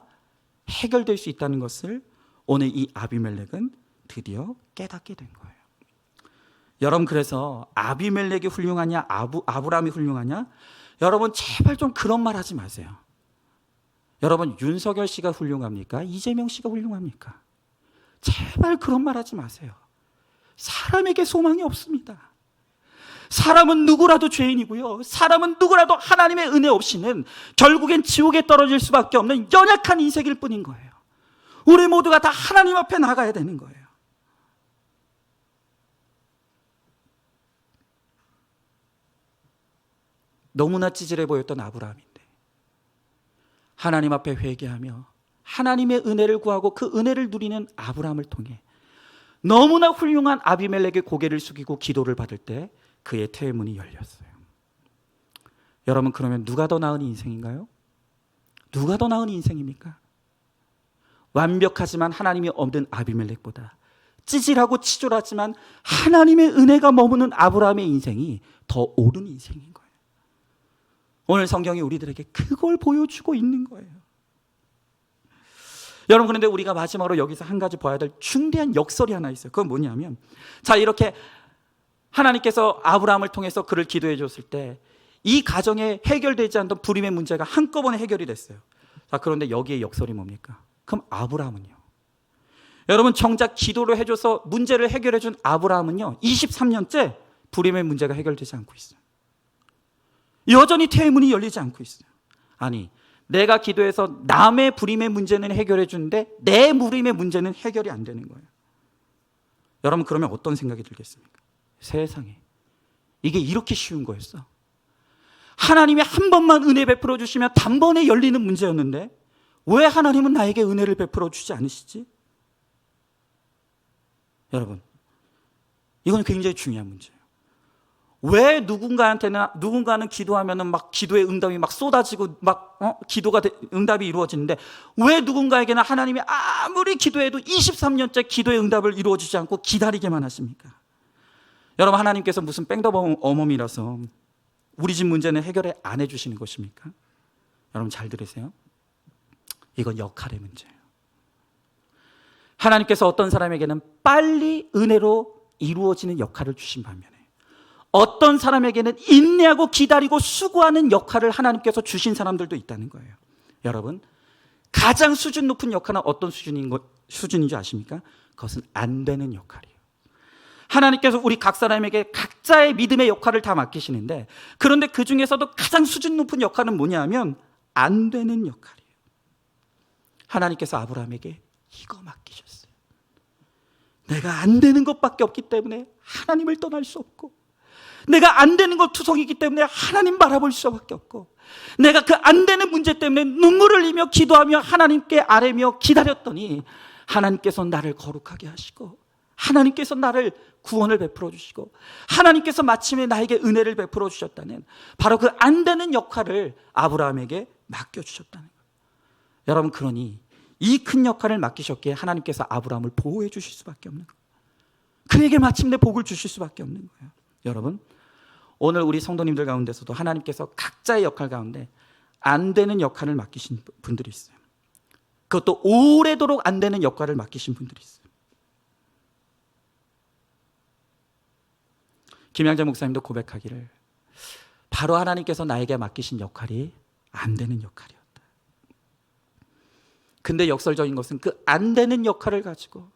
Speaker 1: 해결될 수 있다는 것을 오늘 이 아비멜렉은 드디어 깨닫게 된 거예요. 여러분, 그래서 아비멜렉이 훌륭하냐 아브라함이 훌륭하냐, 여러분 제발 좀 그런 말 하지 마세요. 여러분, 윤석열 씨가 훌륭합니까? 이재명 씨가 훌륭합니까? 제발 그런 말 하지 마세요. 사람에게 소망이 없습니다. 사람은 누구라도 죄인이고요, 사람은 누구라도 하나님의 은혜 없이는 결국엔 지옥에 떨어질 수밖에 없는 연약한 인생일 뿐인 거예요. 우리 모두가 다 하나님 앞에 나가야 되는 거예요. 너무나 찌질해 보였던 아브라함인데 하나님 앞에 회개하며 하나님의 은혜를 구하고 그 은혜를 누리는 아브라함을 통해 너무나 훌륭한 아비멜렉의 고개를 숙이고 기도를 받을 때 그의 태문이 열렸어요. 여러분, 그러면 누가 더 나은 인생인가요? 누가 더 나은 인생입니까? 완벽하지만 하나님이 없는 아비멜렉보다 찌질하고 치졸하지만 하나님의 은혜가 머무는 아브라함의 인생이 더 옳은 인생인 거예요. 오늘 성경이 우리들에게 그걸 보여주고 있는 거예요. 여러분, 그런데 우리가 마지막으로 여기서 한 가지 봐야 될 중대한 역설이 하나 있어요. 그건 뭐냐면, 자, 이렇게 하나님께서 아브라함을 통해서 그를 기도해 줬을 때 이 가정에 해결되지 않던 불임의 문제가 한꺼번에 해결이 됐어요. 자, 그런데 여기에 역설이 뭡니까? 그럼 아브라함은요? 여러분, 정작 기도를 해줘서 문제를 해결해 준 아브라함은요 23년째 불임의 문제가 해결되지 않고 있어요. 여전히 태문이 열리지 않고 있어요. 아니, 내가 기도해서 남의 불임의 문제는 해결해 주는데 내 불임의 문제는 해결이 안 되는 거예요. 여러분, 그러면 어떤 생각이 들겠습니까? 세상에, 이게 이렇게 쉬운 거였어? 하나님이 한 번만 은혜 베풀어 주시면 단번에 열리는 문제였는데 왜 하나님은 나에게 은혜를 베풀어 주지 않으시지? 여러분, 이건 굉장히 중요한 문제예요. 왜 누군가는 기도하면은 막 기도의 응답이 막 쏟아지고 막 응답이 이루어지는데 왜 누군가에게는 하나님이 아무리 기도해도 23년째 기도의 응답을 이루어주지 않고 기다리게만 하십니까? 여러분, 하나님께서 무슨 뺑덕 어멈이라서 우리 집 문제는 해결을 안 해주시는 것입니까? 여러분, 잘 들으세요. 이건 역할의 문제예요. 하나님께서 어떤 사람에게는 빨리 은혜로 이루어지는 역할을 주신 반면에 어떤 사람에게는 인내하고 기다리고 수고하는 역할을 하나님께서 주신 사람들도 있다는 거예요. 여러분, 가장 수준 높은 역할은 어떤 수준인 줄 아십니까? 그것은 안 되는 역할이에요. 하나님께서 우리 각 사람에게 각자의 믿음의 역할을 다 맡기시는데, 그런데 그 중에서도 가장 수준 높은 역할은 뭐냐면 안 되는 역할이에요. 하나님께서 아브라함에게 이거 맡기셨어요. 내가 안 되는 것밖에 없기 때문에 하나님을 떠날 수 없고, 내가 안 되는 것 투성이기 때문에 하나님 바라볼 수밖에 없고, 내가 그 안 되는 문제 때문에 눈물을 흘리며 기도하며 하나님께 아뢰며 기다렸더니 하나님께서 나를 거룩하게 하시고 하나님께서 나를 구원을 베풀어 주시고 하나님께서 마침내 나에게 은혜를 베풀어 주셨다는, 바로 그 안 되는 역할을 아브라함에게 맡겨주셨다는 거예요. 여러분, 그러니 이 큰 역할을 맡기셨기에 하나님께서 아브라함을 보호해 주실 수밖에 없는 거예요. 그에게 마침내 복을 주실 수밖에 없는 거예요. 여러분, 오늘 우리 성도님들 가운데서도 하나님께서 각자의 역할 가운데 안 되는 역할을 맡기신 분들이 있어요. 그것도 오래도록 안 되는 역할을 맡기신 분들이 있어요. 김양자 목사님도 고백하기를, 바로 하나님께서 나에게 맡기신 역할이 안 되는 역할이었다. 근데 역설적인 것은 그 안 되는 역할을 가지고,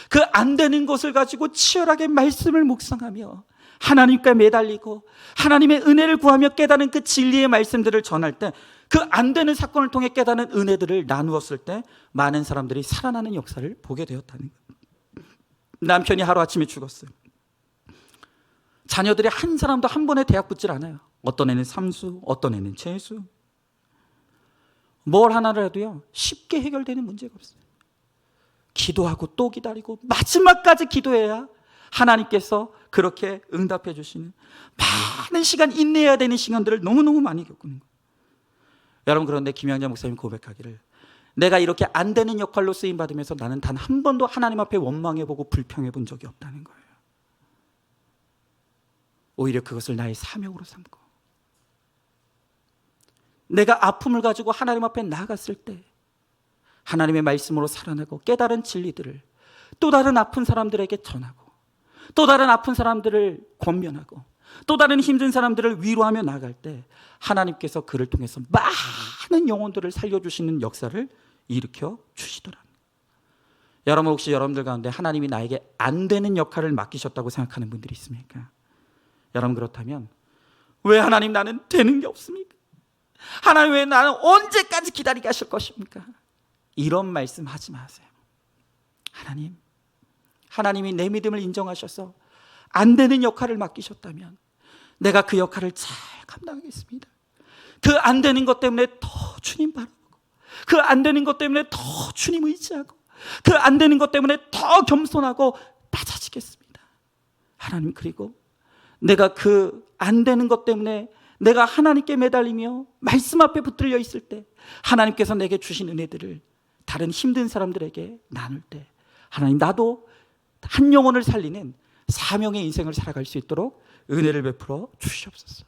Speaker 1: 그 안 되는 것을 가지고 치열하게 말씀을 묵상하며 하나님께 매달리고 하나님의 은혜를 구하며 깨닫는 그 진리의 말씀들을 전할 때, 그 안 되는 사건을 통해 깨닫는 은혜들을 나누었을 때 많은 사람들이 살아나는 역사를 보게 되었다는 거예요. 남편이 하루아침에 죽었어요. 자녀들이 한 사람도 한 번에 대학 붙질 않아요. 어떤 애는 삼수, 어떤 애는 재수. 뭘 하나를 해도요 쉽게 해결되는 문제가 없어요. 기도하고 또 기다리고 마지막까지 기도해야 하나님께서 그렇게 응답해 주시는, 많은 시간 인내해야 되는 시간들을 너무너무 많이 겪는 거예요. 여러분, 그런데 김양자 목사님 고백하기를, 내가 이렇게 안 되는 역할로 쓰임받으면서 나는 단 한 번도 하나님 앞에 원망해보고 불평해 본 적이 없다는 거예요. 오히려 그것을 나의 사명으로 삼고, 내가 아픔을 가지고 하나님 앞에 나아갔을 때 하나님의 말씀으로 살아나고 깨달은 진리들을 또 다른 아픈 사람들에게 전하고, 또 다른 아픈 사람들을 권면하고, 또 다른 힘든 사람들을 위로하며 나아갈 때 하나님께서 그를 통해서 많은 영혼들을 살려주시는 역사를 일으켜 주시더라. 여러분, 혹시 여러분들 가운데 하나님이 나에게 안 되는 역할을 맡기셨다고 생각하는 분들이 있습니까? 여러분, 그렇다면 왜 하나님 나는 되는 게 없습니까? 하나님 왜 나는 언제까지 기다리게 하실 것입니까? 이런 말씀 하지 마세요. 하나님이 내 믿음을 인정하셔서 안 되는 역할을 맡기셨다면 내가 그 역할을 잘 감당하겠습니다. 그 안 되는 것 때문에 더 주님 바라보고, 그 안 되는 것 때문에 더 주님 의지하고, 그 안 되는 것 때문에 더 겸손하고 낮아지겠습니다. 하나님, 그리고 내가 그 안 되는 것 때문에 내가 하나님께 매달리며 말씀 앞에 붙들려 있을 때 하나님께서 내게 주신 은혜들을 다른 힘든 사람들에게 나눌 때 하나님, 나도 한 영혼을 살리는 사명의 인생을 살아갈 수 있도록 은혜를 베풀어 주시옵소서.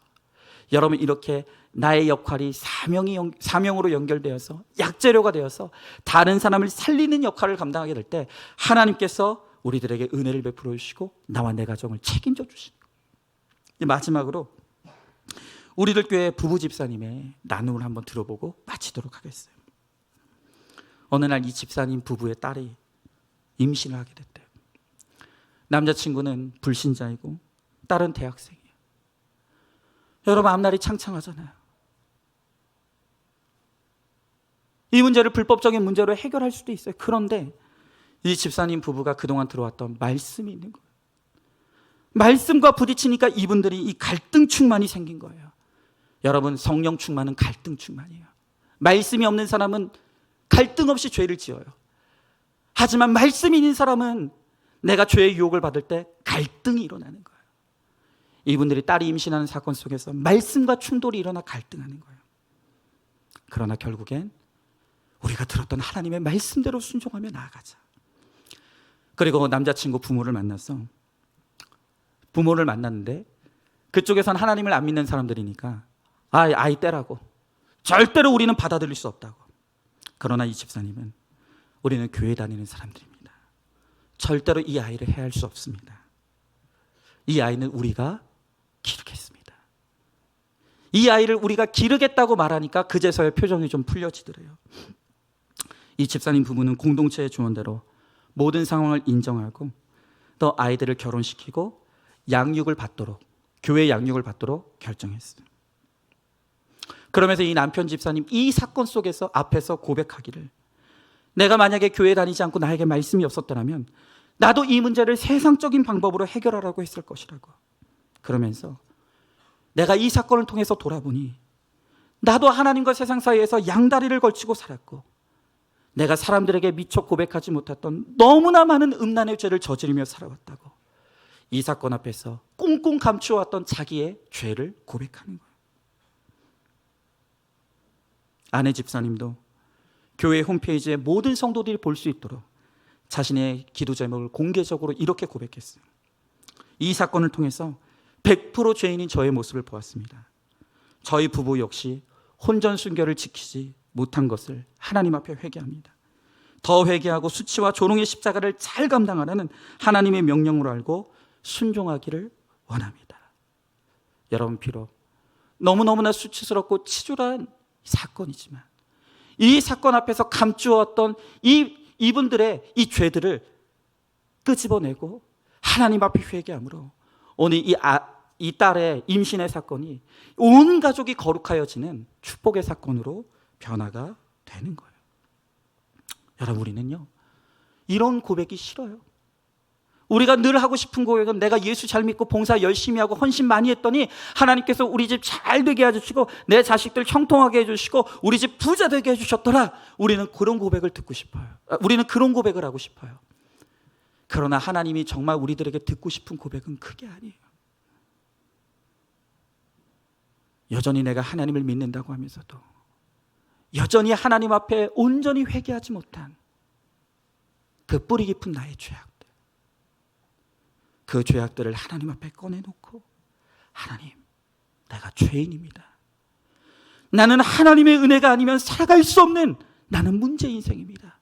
Speaker 1: 여러분, 이렇게 나의 역할이 사명으로 연결되어서 약재료가 되어서 다른 사람을 살리는 역할을 감당하게 될 때 하나님께서 우리들에게 은혜를 베풀어 주시고 나와 내 가정을 책임져 주시는 거예요. 마지막으로 우리들 교회 부부 집사님의 나눔을 한번 들어보고 마치도록 하겠어요. 어느 날 이 집사님 부부의 딸이 임신을 하게 됐대요. 남자친구는 불신자이고 딸은 대학생이에요. 여러분, 앞날이 창창하잖아요. 이 문제를 불법적인 문제로 해결할 수도 있어요. 그런데 이 집사님 부부가 그동안 들어왔던 말씀이 있는 거예요. 말씀과 부딪히니까 이분들이 이 갈등 충만이 생긴 거예요. 여러분, 성령 충만은 갈등 충만이에요. 말씀이 없는 사람은 갈등 없이 죄를 지어요. 하지만 말씀이 있는 사람은 내가 죄의 유혹을 받을 때 갈등이 일어나는 거예요. 이분들이 딸이 임신하는 사건 속에서 말씀과 충돌이 일어나 갈등하는 거예요. 그러나 결국엔 우리가 들었던 하나님의 말씀대로 순종하며 나아가자. 그리고 남자친구 부모를 만났는데 그쪽에선 하나님을 안 믿는 사람들이니까 아이 떼라고, 절대로 우리는 받아들일 수 없다고. 그러나 이 집사님은 우리는 교회 다니는 사람들입니다. 절대로 이 아이를 해할 수 없습니다. 이 아이는 우리가 기르겠습니다. 이 아이를 우리가 기르겠다고 말하니까 그제서야 표정이 좀 풀려지더래요. 이 집사님 부부는 공동체의 조언대로 모든 상황을 인정하고 또 아이들을 결혼시키고 양육을 받도록, 교회 양육을 받도록 결정했어요. 그러면서 이 남편 집사님 이 사건 속에서 앞에서 고백하기를, 내가 만약에 교회 다니지 않고 나에게 말씀이 없었더라면 나도 이 문제를 세상적인 방법으로 해결하라고 했을 것이라고. 그러면서 내가 이 사건을 통해서 돌아보니 나도 하나님과 세상 사이에서 양다리를 걸치고 살았고 내가 사람들에게 미처 고백하지 못했던 너무나 많은 음란의 죄를 저지르며 살아왔다고. 이 사건 앞에서 꽁꽁 감추어왔던 자기의 죄를 고백하는 거예요. 아내 집사님도 교회 홈페이지에 모든 성도들이 볼 수 있도록 자신의 기도 제목을 공개적으로 이렇게 고백했어요. 이 사건을 통해서 100% 죄인인 저의 모습을 보았습니다. 저희 부부 역시 혼전 순결을 지키지 못한 것을 하나님 앞에 회개합니다. 더 회개하고 수치와 조롱의 십자가를 잘 감당하라는 하나님의 명령으로 알고 순종하기를 원합니다. 여러분, 비록 너무너무나 수치스럽고 치졸한 사건이지만 이 사건 앞에서 감추어왔던 이분들의 이 죄들을 끄집어내고 하나님 앞에 회개함으로 오늘 이 딸의 임신의 사건이 온 가족이 거룩하여지는 축복의 사건으로 변화가 되는 거예요. 여러분, 우리는요 이런 고백이 싫어요. 우리가 늘 하고 싶은 고백은 내가 예수 잘 믿고 봉사 열심히 하고 헌신 많이 했더니 하나님께서 우리 집 잘 되게 해주시고 내 자식들 형통하게 해주시고 우리 집 부자 되게 해주셨더라. 우리는 그런 고백을 듣고 싶어요. 우리는 그런 고백을 하고 싶어요. 그러나 하나님이 정말 우리들에게 듣고 싶은 고백은 그게 아니에요. 여전히 내가 하나님을 믿는다고 하면서도 여전히 하나님 앞에 온전히 회개하지 못한 그 뿌리 깊은 나의 죄악들, 그 죄악들을 하나님 앞에 꺼내놓고 하나님, 내가 죄인입니다. 나는 하나님의 은혜가 아니면 살아갈 수 없는 나는 문제 인생입니다.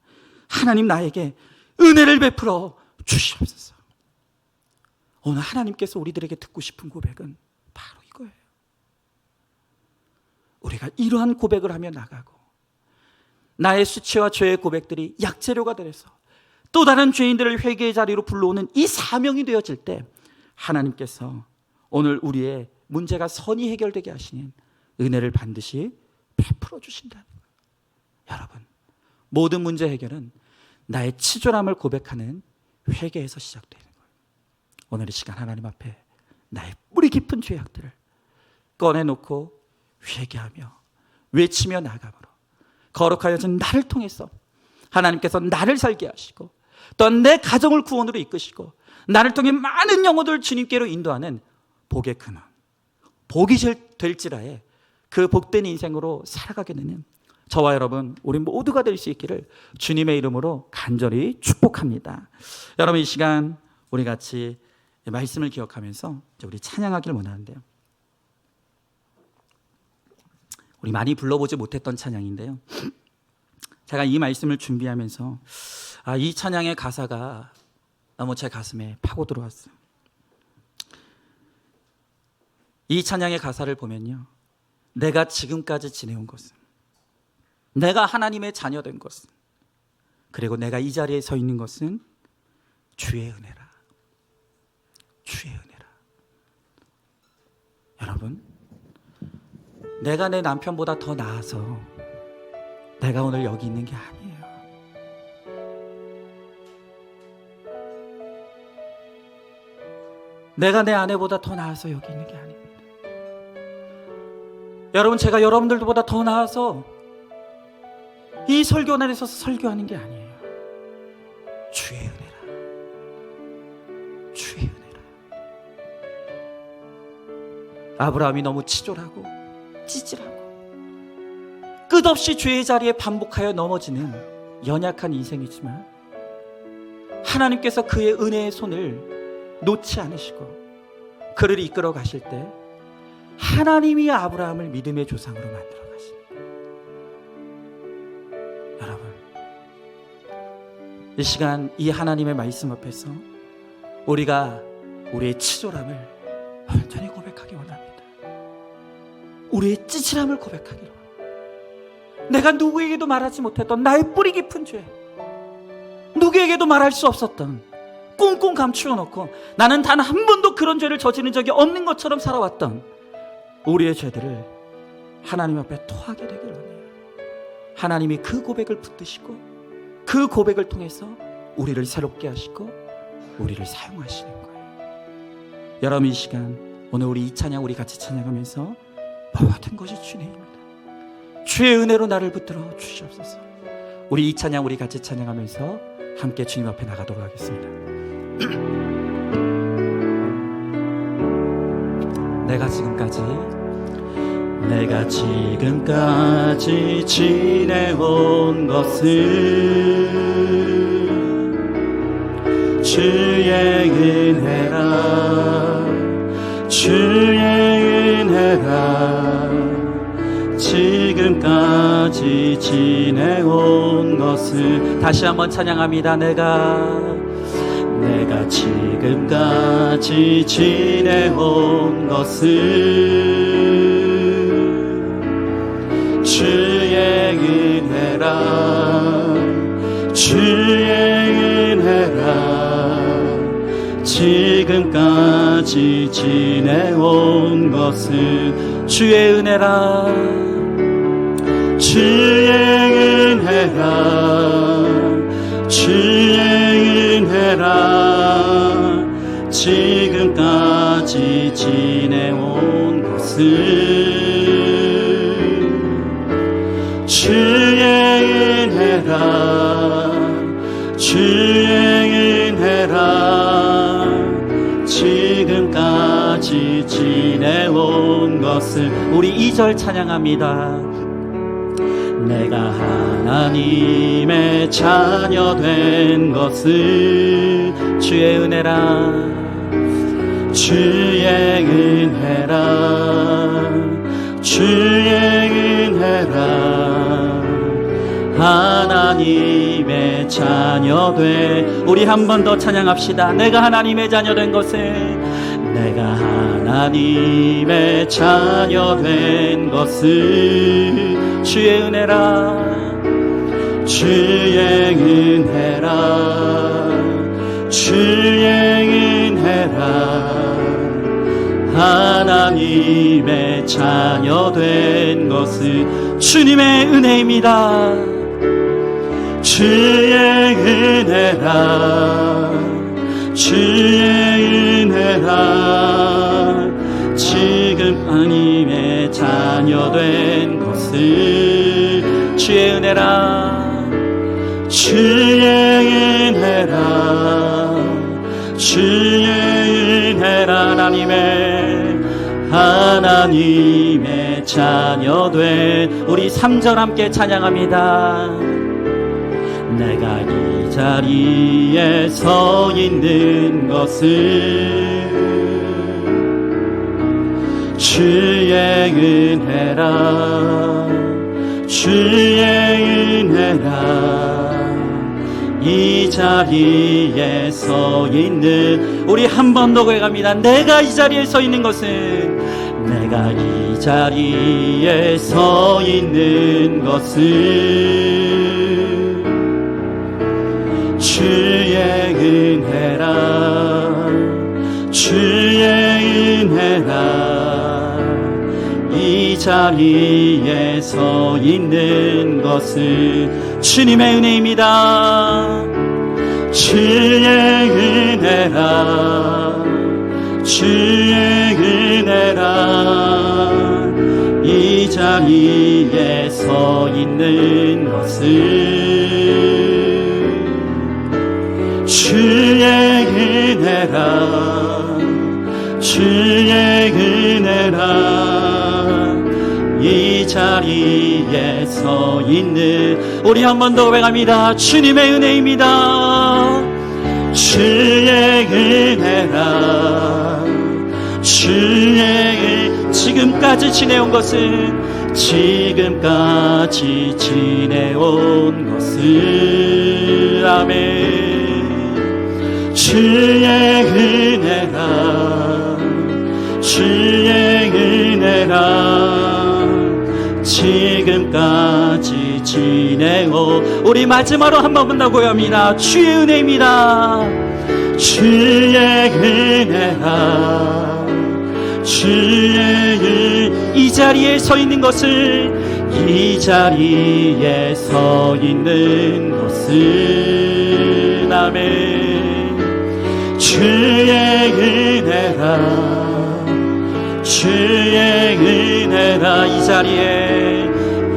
Speaker 1: 하나님, 나에게 은혜를 베풀어 주시옵소서. 오늘 하나님께서 우리들에게 듣고 싶은 고백은 바로 이거예요. 우리가 이러한 고백을 하며 나가고 나의 수치와 죄의 고백들이 약재료가 되어서 또 다른 죄인들을 회개의 자리로 불러오는 이 사명이 되어질 때 하나님께서 오늘 우리의 문제가 선히 해결되게 하시는 은혜를 반드시 베풀어 주신다는 거예요. 여러분, 모든 문제 해결은 나의 치졸함을 고백하는 회개에서 시작되는 거예요. 오늘 이 시간 하나님 앞에 나의 뿌리 깊은 죄악들을 꺼내놓고 회개하며 외치며 나감으로 거룩하여진 나를 통해서 하나님께서 나를 살게 하시고 또한 내 가정을 구원으로 이끄시고 나를 통해 많은 영혼들을 주님께로 인도하는 복의 근원, 복이 될지라에 그 복된 인생으로 살아가게 되는 저와 여러분, 우리 모두가 될 수 있기를 주님의 이름으로 간절히 축복합니다. 여러분, 이 시간 우리 같이 말씀을 기억하면서 우리 찬양하기를 원하는데요. 우리 많이 불러보지 못했던 찬양인데요. 제가 이 말씀을 준비하면서 이 찬양의 가사가 너무 제 가슴에 파고 들어왔어요. 이 찬양의 가사를 보면요, 내가 지금까지 지내온 것은, 내가 하나님의 자녀된 것은, 그리고 내가 이 자리에 서 있는 것은 주의 은혜라. 주의 은혜라. 여러분, 내가 내 남편보다 더 나아서 내가 오늘 여기 있는 게 아니에요. 내가 내 아내보다 더 나아서 여기 있는 게 아닙니다. 여러분, 제가 여러분들보다 더 나아서 이 설교단에 서서 설교하는 게 아니에요. 주의 은혜라. 주의 은혜라. 아브라함이 너무 치졸하고 찌질하고 끝없이 죄의 자리에 반복하여 넘어지는 연약한 인생이지만 하나님께서 그의 은혜의 손을 놓지 않으시고 그를 이끌어 가실 때 하나님이 아브라함을 믿음의 조상으로 만들어 가십니다. 여러분, 이 시간 이 하나님의 말씀 앞에서 우리가 우리의 치졸함을 완전히 고백하기 원합니다. 우리의 찌질함을 고백하기로 합니다. 내가 누구에게도 말하지 못했던 나의 뿌리 깊은 죄, 누구에게도 말할 수 없었던, 꽁꽁 감추어 놓고 나는 단 한 번도 그런 죄를 저지른 적이 없는 것처럼 살아왔던 우리의 죄들을 하나님 앞에 토하게 되기를 원해요. 하나님이 그 고백을 붙드시고 그 고백을 통해서 우리를 새롭게 하시고 우리를 사용하시는 거예요. 여러분, 이 시간 오늘 우리 이 찬양 우리 같이 찬양하면서 모든 것이 주님입니다. 주의 은혜로 나를 붙들어 주시옵소서. 우리 이 찬양 우리 같이 찬양하면서 함께 주님 앞에 나가도록 하겠습니다. 내가 지금까지 지내온 것은 주의 은혜라. 주의 은혜라. 지금까지 지내온 것은, 다시 한번 찬양합니다. 내가 지금까지 지내온 것은 주의 은혜라. 주의 은혜라. 지금까지 지내온 것은 주의 은혜라. 주의 은혜라. 주의 은혜라. 지금까지 지내온 것은 주의 은혜라. 주의 은혜라. 지금까지 지내온 것은, 우리 2절 찬양합니다. 내가 하나님의 자녀 된 것은 주의 은혜라. 주의 은혜라 주의 은혜라 하나님의 자녀돼. 우리 한 번 더 찬양합시다. 내가 하나님의 자녀된 것을, 내가 하나님의 자녀된 것을 주의 은혜라 주의 은혜라 주의 은혜라 하나님의 자녀된 것을 주님의 은혜입니다. 주의 은혜라 주의 은혜라 지금 하나님의 자녀된 것을 주의 은혜라 주의 은혜라 주의 은혜라 하나님의 자녀된 우리 3절 함께 찬양합니다. 내가 이 자리에 서 있는 것을 주의 은혜라 주의 은혜라 이 자리에 서 있는 우리 한 번 더 고백합니다. 내가 이 자리에 서 있는 것은 내가 이 자리에 서 있는 것은 주의 은혜라 주의 은혜라 이 자리에 서 있는 것은 주님의 은혜입니다. 주의 은혜라 주의 은혜라 이 자리에 서 있는 것은 주의 은혜라 주의 은혜라 이 자리에 서 있는 우리 한 번 더 고백합니다. 주님의 은혜입니다. 주의 은혜라 주의 지금까지 지내온 것은 지금까지 지내온 것은 아멘 주의 은혜라 주의 은혜라 지금까지 지내오 우리 마지막으로 한 번 더 고백합니다. 주의 은혜입니다. 주의 은혜라 주의 이 자리에 서 있는 것을 이 자리에 서 있는 것은 아멘 주의 은혜라 주의 은혜라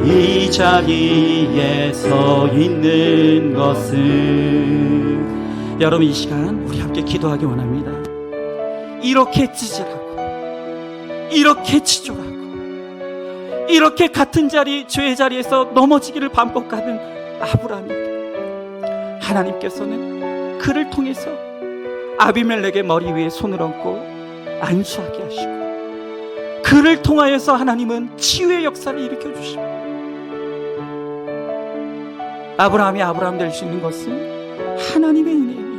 Speaker 1: 이 자리에 서 있는 것은 여러분 이 시간 우리 함께 기도하기 원합니다. 이렇게 찌질하고 이렇게 치졸하고 이렇게 같은 자리 죄의 자리에서 넘어지기를 반복하는 아브라함에게 하나님께서는 그를 통해서 아비멜렉의 머리 위에 손을 얹고 안수하게 하시고 그를 통하여서 하나님은 치유의 역사를 일으켜 주시고 아브라함이 아브라함 될 수 있는 것은 하나님의 은혜입니다.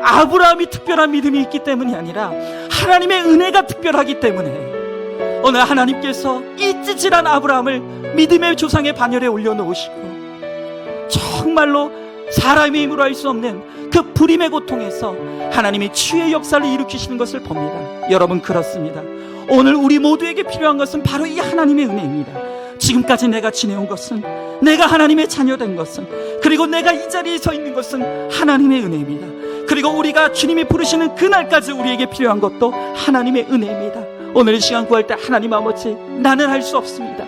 Speaker 1: 아브라함이 특별한 믿음이 있기 때문이 아니라 하나님의 은혜가 특별하기 때문에 오늘 하나님께서 이 찌질한 아브라함을 믿음의 조상의 반열에 올려놓으시고 정말로 사람의 힘으로 할 수 없는 그 불임의 고통에서 하나님이 치유의 역사를 일으키시는 것을 봅니다. 여러분 그렇습니다. 오늘 우리 모두에게 필요한 것은 바로 이 하나님의 은혜입니다. 지금까지 내가 지내온 것은 내가 하나님의 자녀된 것은 그리고 내가 이 자리에 서 있는 것은 하나님의 은혜입니다. 그리고 우리가 주님이 부르시는 그날까지 우리에게 필요한 것도 하나님의 은혜입니다. 오늘 이 시간 구할 때 하나님 아버지, 나는 할 수 없습니다.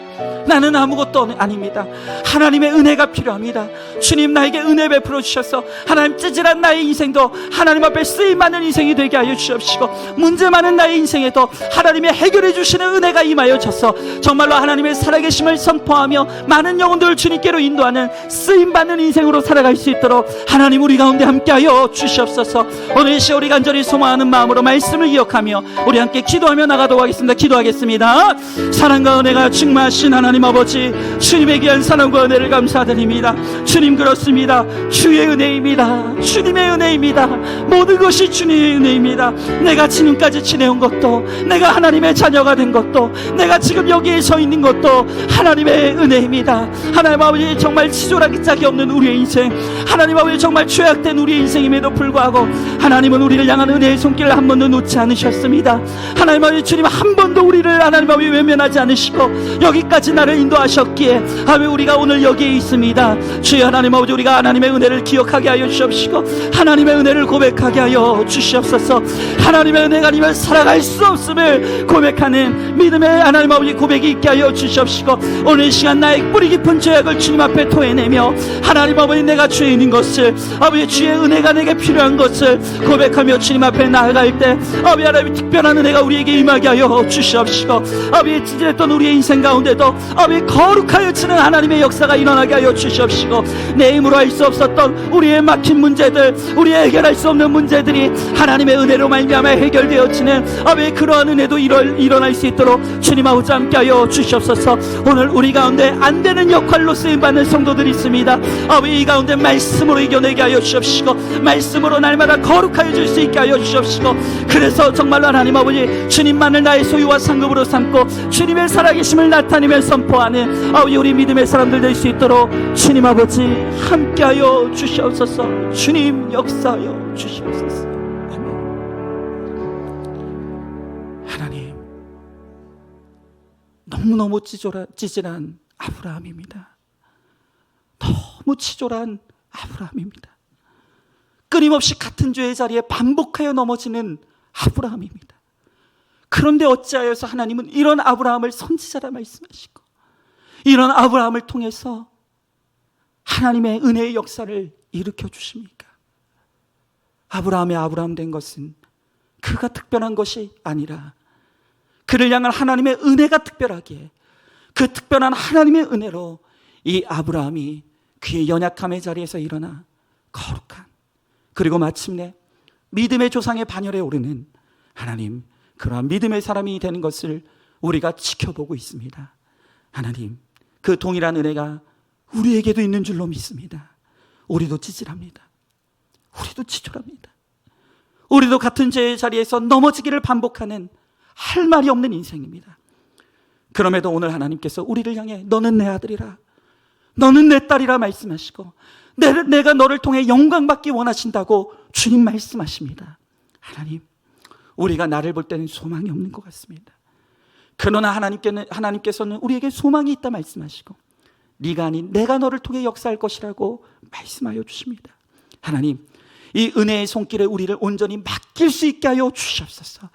Speaker 1: 나는 아무것도 아닙니다. 하나님의 은혜가 필요합니다. 주님, 나에게 은혜 베풀어 주셔서 하나님, 찌질한 나의 인생도 하나님 앞에 쓰임 많은 인생이 되게 하여 주옵시고, 문제 많은 나의 인생에도 하나님의 해결해 주시는 은혜가 임하여 져서 정말로 하나님의 살아계심을 선포하며 많은 영혼들을 주님께로 인도하는 쓰임 받는 인생으로 살아갈 수 있도록 하나님 우리 가운데 함께하여 주시옵소서. 오늘 이 시간 우리 간절히 소망하는 마음으로 말씀을 기억하며 우리 함께 기도하며 나가도록 하겠습니다. 기도하겠습니다. 사랑과 은혜가 충만하신 하나님 아버지, 주님의 귀한 사랑과 은혜를 감사드립니다. 주님, 그렇습니다. 주의 은혜입니다. 주님의 은혜입니다. 모든 것이 주님의 은혜입니다. 내가 지금까지 지내온 것도, 내가 하나님의 자녀가 된 것도, 내가 지금 여기에 서 있는 것도 하나님의 은혜입니다. 하나님 아버지, 정말 치졸하기 짝이 없는 우리의 인생, 하나님 아버지, 정말 죄악된 우리의 인생임에도 불구하고 하나님은 우리를 향한 은혜의 손길을 한 번도 놓지 않으셨습니다. 하나님 아버지, 주님 한 번도 우리를 하나님 아버지 외면하지 않으시고 여기까지 나를 인도하셨기에 하나님, 우리가 오늘 여기에 있습니다. 주여 하나님 아버지, 우리가 하나님의 은혜를 기억하게 하여 주시옵시고 하나님의 은혜를 고백하게 하여 주시옵소서. 하나님의 은혜가 아니면 살아갈 수 없음을 고백하는 믿음의 하나님 아버지 고백이 있게 하여 주시옵시고, 오늘 이 시간 나의 뿌리 깊은 죄악을 주님 앞에 토해내며 하나님 아버지, 내가 죄인인 것을, 아버지 주의 은혜가 내게 필요한 것을 고백하며 주님 앞에 나아갈 때 아버지 하나님, 특별한 은혜가 우리에게 임하게 하여 주시옵시고, 아버지 찌질했던 우리의 인생 가운데도 아버지 거룩하여 치는 하나님의 역사가 일어나게 하여 주시옵시고, 내 힘으로 할 수 없었던 우리의 막힌 문제들, 우리의 해결할 수 없는 문제들이 하나님의 은혜로 말미암아 해결되어지는 아버지 그러한 은혜도 일어날 수 있도록 주님 아버지 함께하여 주시옵소서. 오늘 우리 가운데 안 되는 역할로 쓰임받는 성도들이 있습니다. 아버지 이 가운데 말씀으로 이겨내게 하여 주시옵시고, 말씀으로 날마다 거룩하여 줄 수 있게 하여 주시옵시고, 그래서 정말로 하나님 아버지, 주님만을 나의 소유와 상급으로 삼고 주님의 살아계심을 나타내며 선포하는 아버지 우리 믿음의 사람들 될 수 있도록 주님 아버지 함께하여 주시옵소서. 주님 역사하여 주시옵소서. 아멘. 하나님, 너무너무 찌질한 아브라함입니다. 너무 치졸한 아브라함입니다. 끊임없이 같은 죄의 자리에 반복하여 넘어지는 아브라함입니다. 그런데 어찌하여서 하나님은 이런 아브라함을 선지자라 말씀하시고 이런 아브라함을 통해서 하나님의 은혜의 역사를 일으켜 주십니까? 아브라함의 아브라함 된 것은 그가 특별한 것이 아니라 그를 향한 하나님의 은혜가 특별하기에, 그 특별한 하나님의 은혜로 이 아브라함이 그의 연약함의 자리에서 일어나 거룩한, 그리고 마침내 믿음의 조상의 반열에 오르는 하나님, 그러한 믿음의 사람이 되는 것을 우리가 지켜보고 있습니다. 하나님, 그 동일한 은혜가 우리에게도 있는 줄로 믿습니다. 우리도 찌질합니다. 우리도 치졸합니다. 우리도 같은 죄의 자리에서 넘어지기를 반복하는 할 말이 없는 인생입니다. 그럼에도 오늘 하나님께서 우리를 향해 너는 내 아들이라, 너는 내 딸이라 말씀하시고 내가 너를 통해 영광받기 원하신다고 주님 말씀하십니다. 하나님, 우리가 나를 볼 때는 소망이 없는 것 같습니다. 그러나 하나님께서는 우리에게 소망이 있다 말씀하시고 네가 아닌 내가 너를 통해 역사할 것이라고 말씀하여 주십니다. 하나님, 이 은혜의 손길에 우리를 온전히 맡길 수 있게 하여 주시옵소서.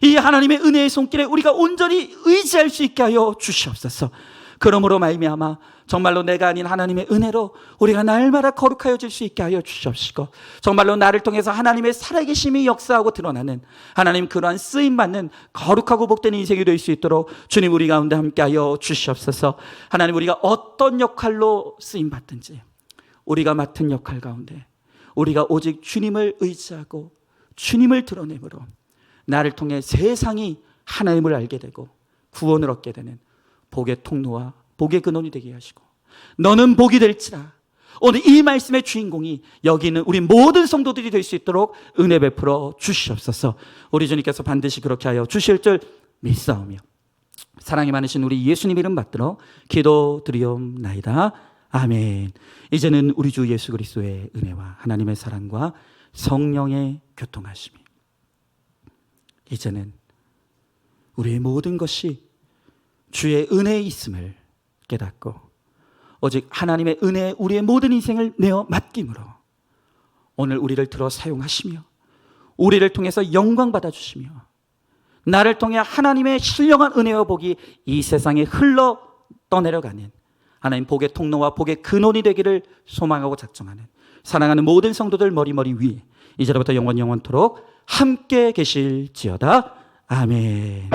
Speaker 1: 이 하나님의 은혜의 손길에 우리가 온전히 의지할 수 있게 하여 주시옵소서. 그러므로 말미암아 정말로 내가 아닌 하나님의 은혜로 우리가 날마다 거룩하여질 수 있게 하여 주시옵시고, 정말로 나를 통해서 하나님의 살아계심이 역사하고 드러나는 하나님 그러한 쓰임받는 거룩하고 복된 인생이 될 수 있도록 주님 우리 가운데 함께하여 주시옵소서. 하나님, 우리가 어떤 역할로 쓰임받든지 우리가 맡은 역할 가운데 우리가 오직 주님을 의지하고 주님을 드러내므로 나를 통해 세상이 하나님을 알게 되고 구원을 얻게 되는 복의 통로와 복의 근원이 되게 하시고, 너는 복이 될지라, 오늘 이 말씀의 주인공이 여기 있는 우리 모든 성도들이 될 수 있도록 은혜 베풀어 주시옵소서. 우리 주님께서 반드시 그렇게 하여 주실 줄 믿사오며 사랑이 많으신 우리 예수님 이름 받들어 기도드리옵나이다. 아멘. 이제는 우리 주 예수 그리스도의 은혜와 하나님의 사랑과 성령의 교통하심이, 이제는 우리의 모든 것이 주의 은혜에 있음을 깨닫고 오직 하나님의 은혜에 우리의 모든 인생을 내어 맡김으로 오늘 우리를 들어 사용하시며 우리를 통해서 영광 받아주시며 나를 통해 하나님의 신령한 은혜와 복이 이 세상에 흘러 떠내려가는 하나님 복의 통로와 복의 근원이 되기를 소망하고 작정하는 사랑하는 모든 성도들 머리 위에 이제로부터 영원토록 함께 계실지어다. 아멘.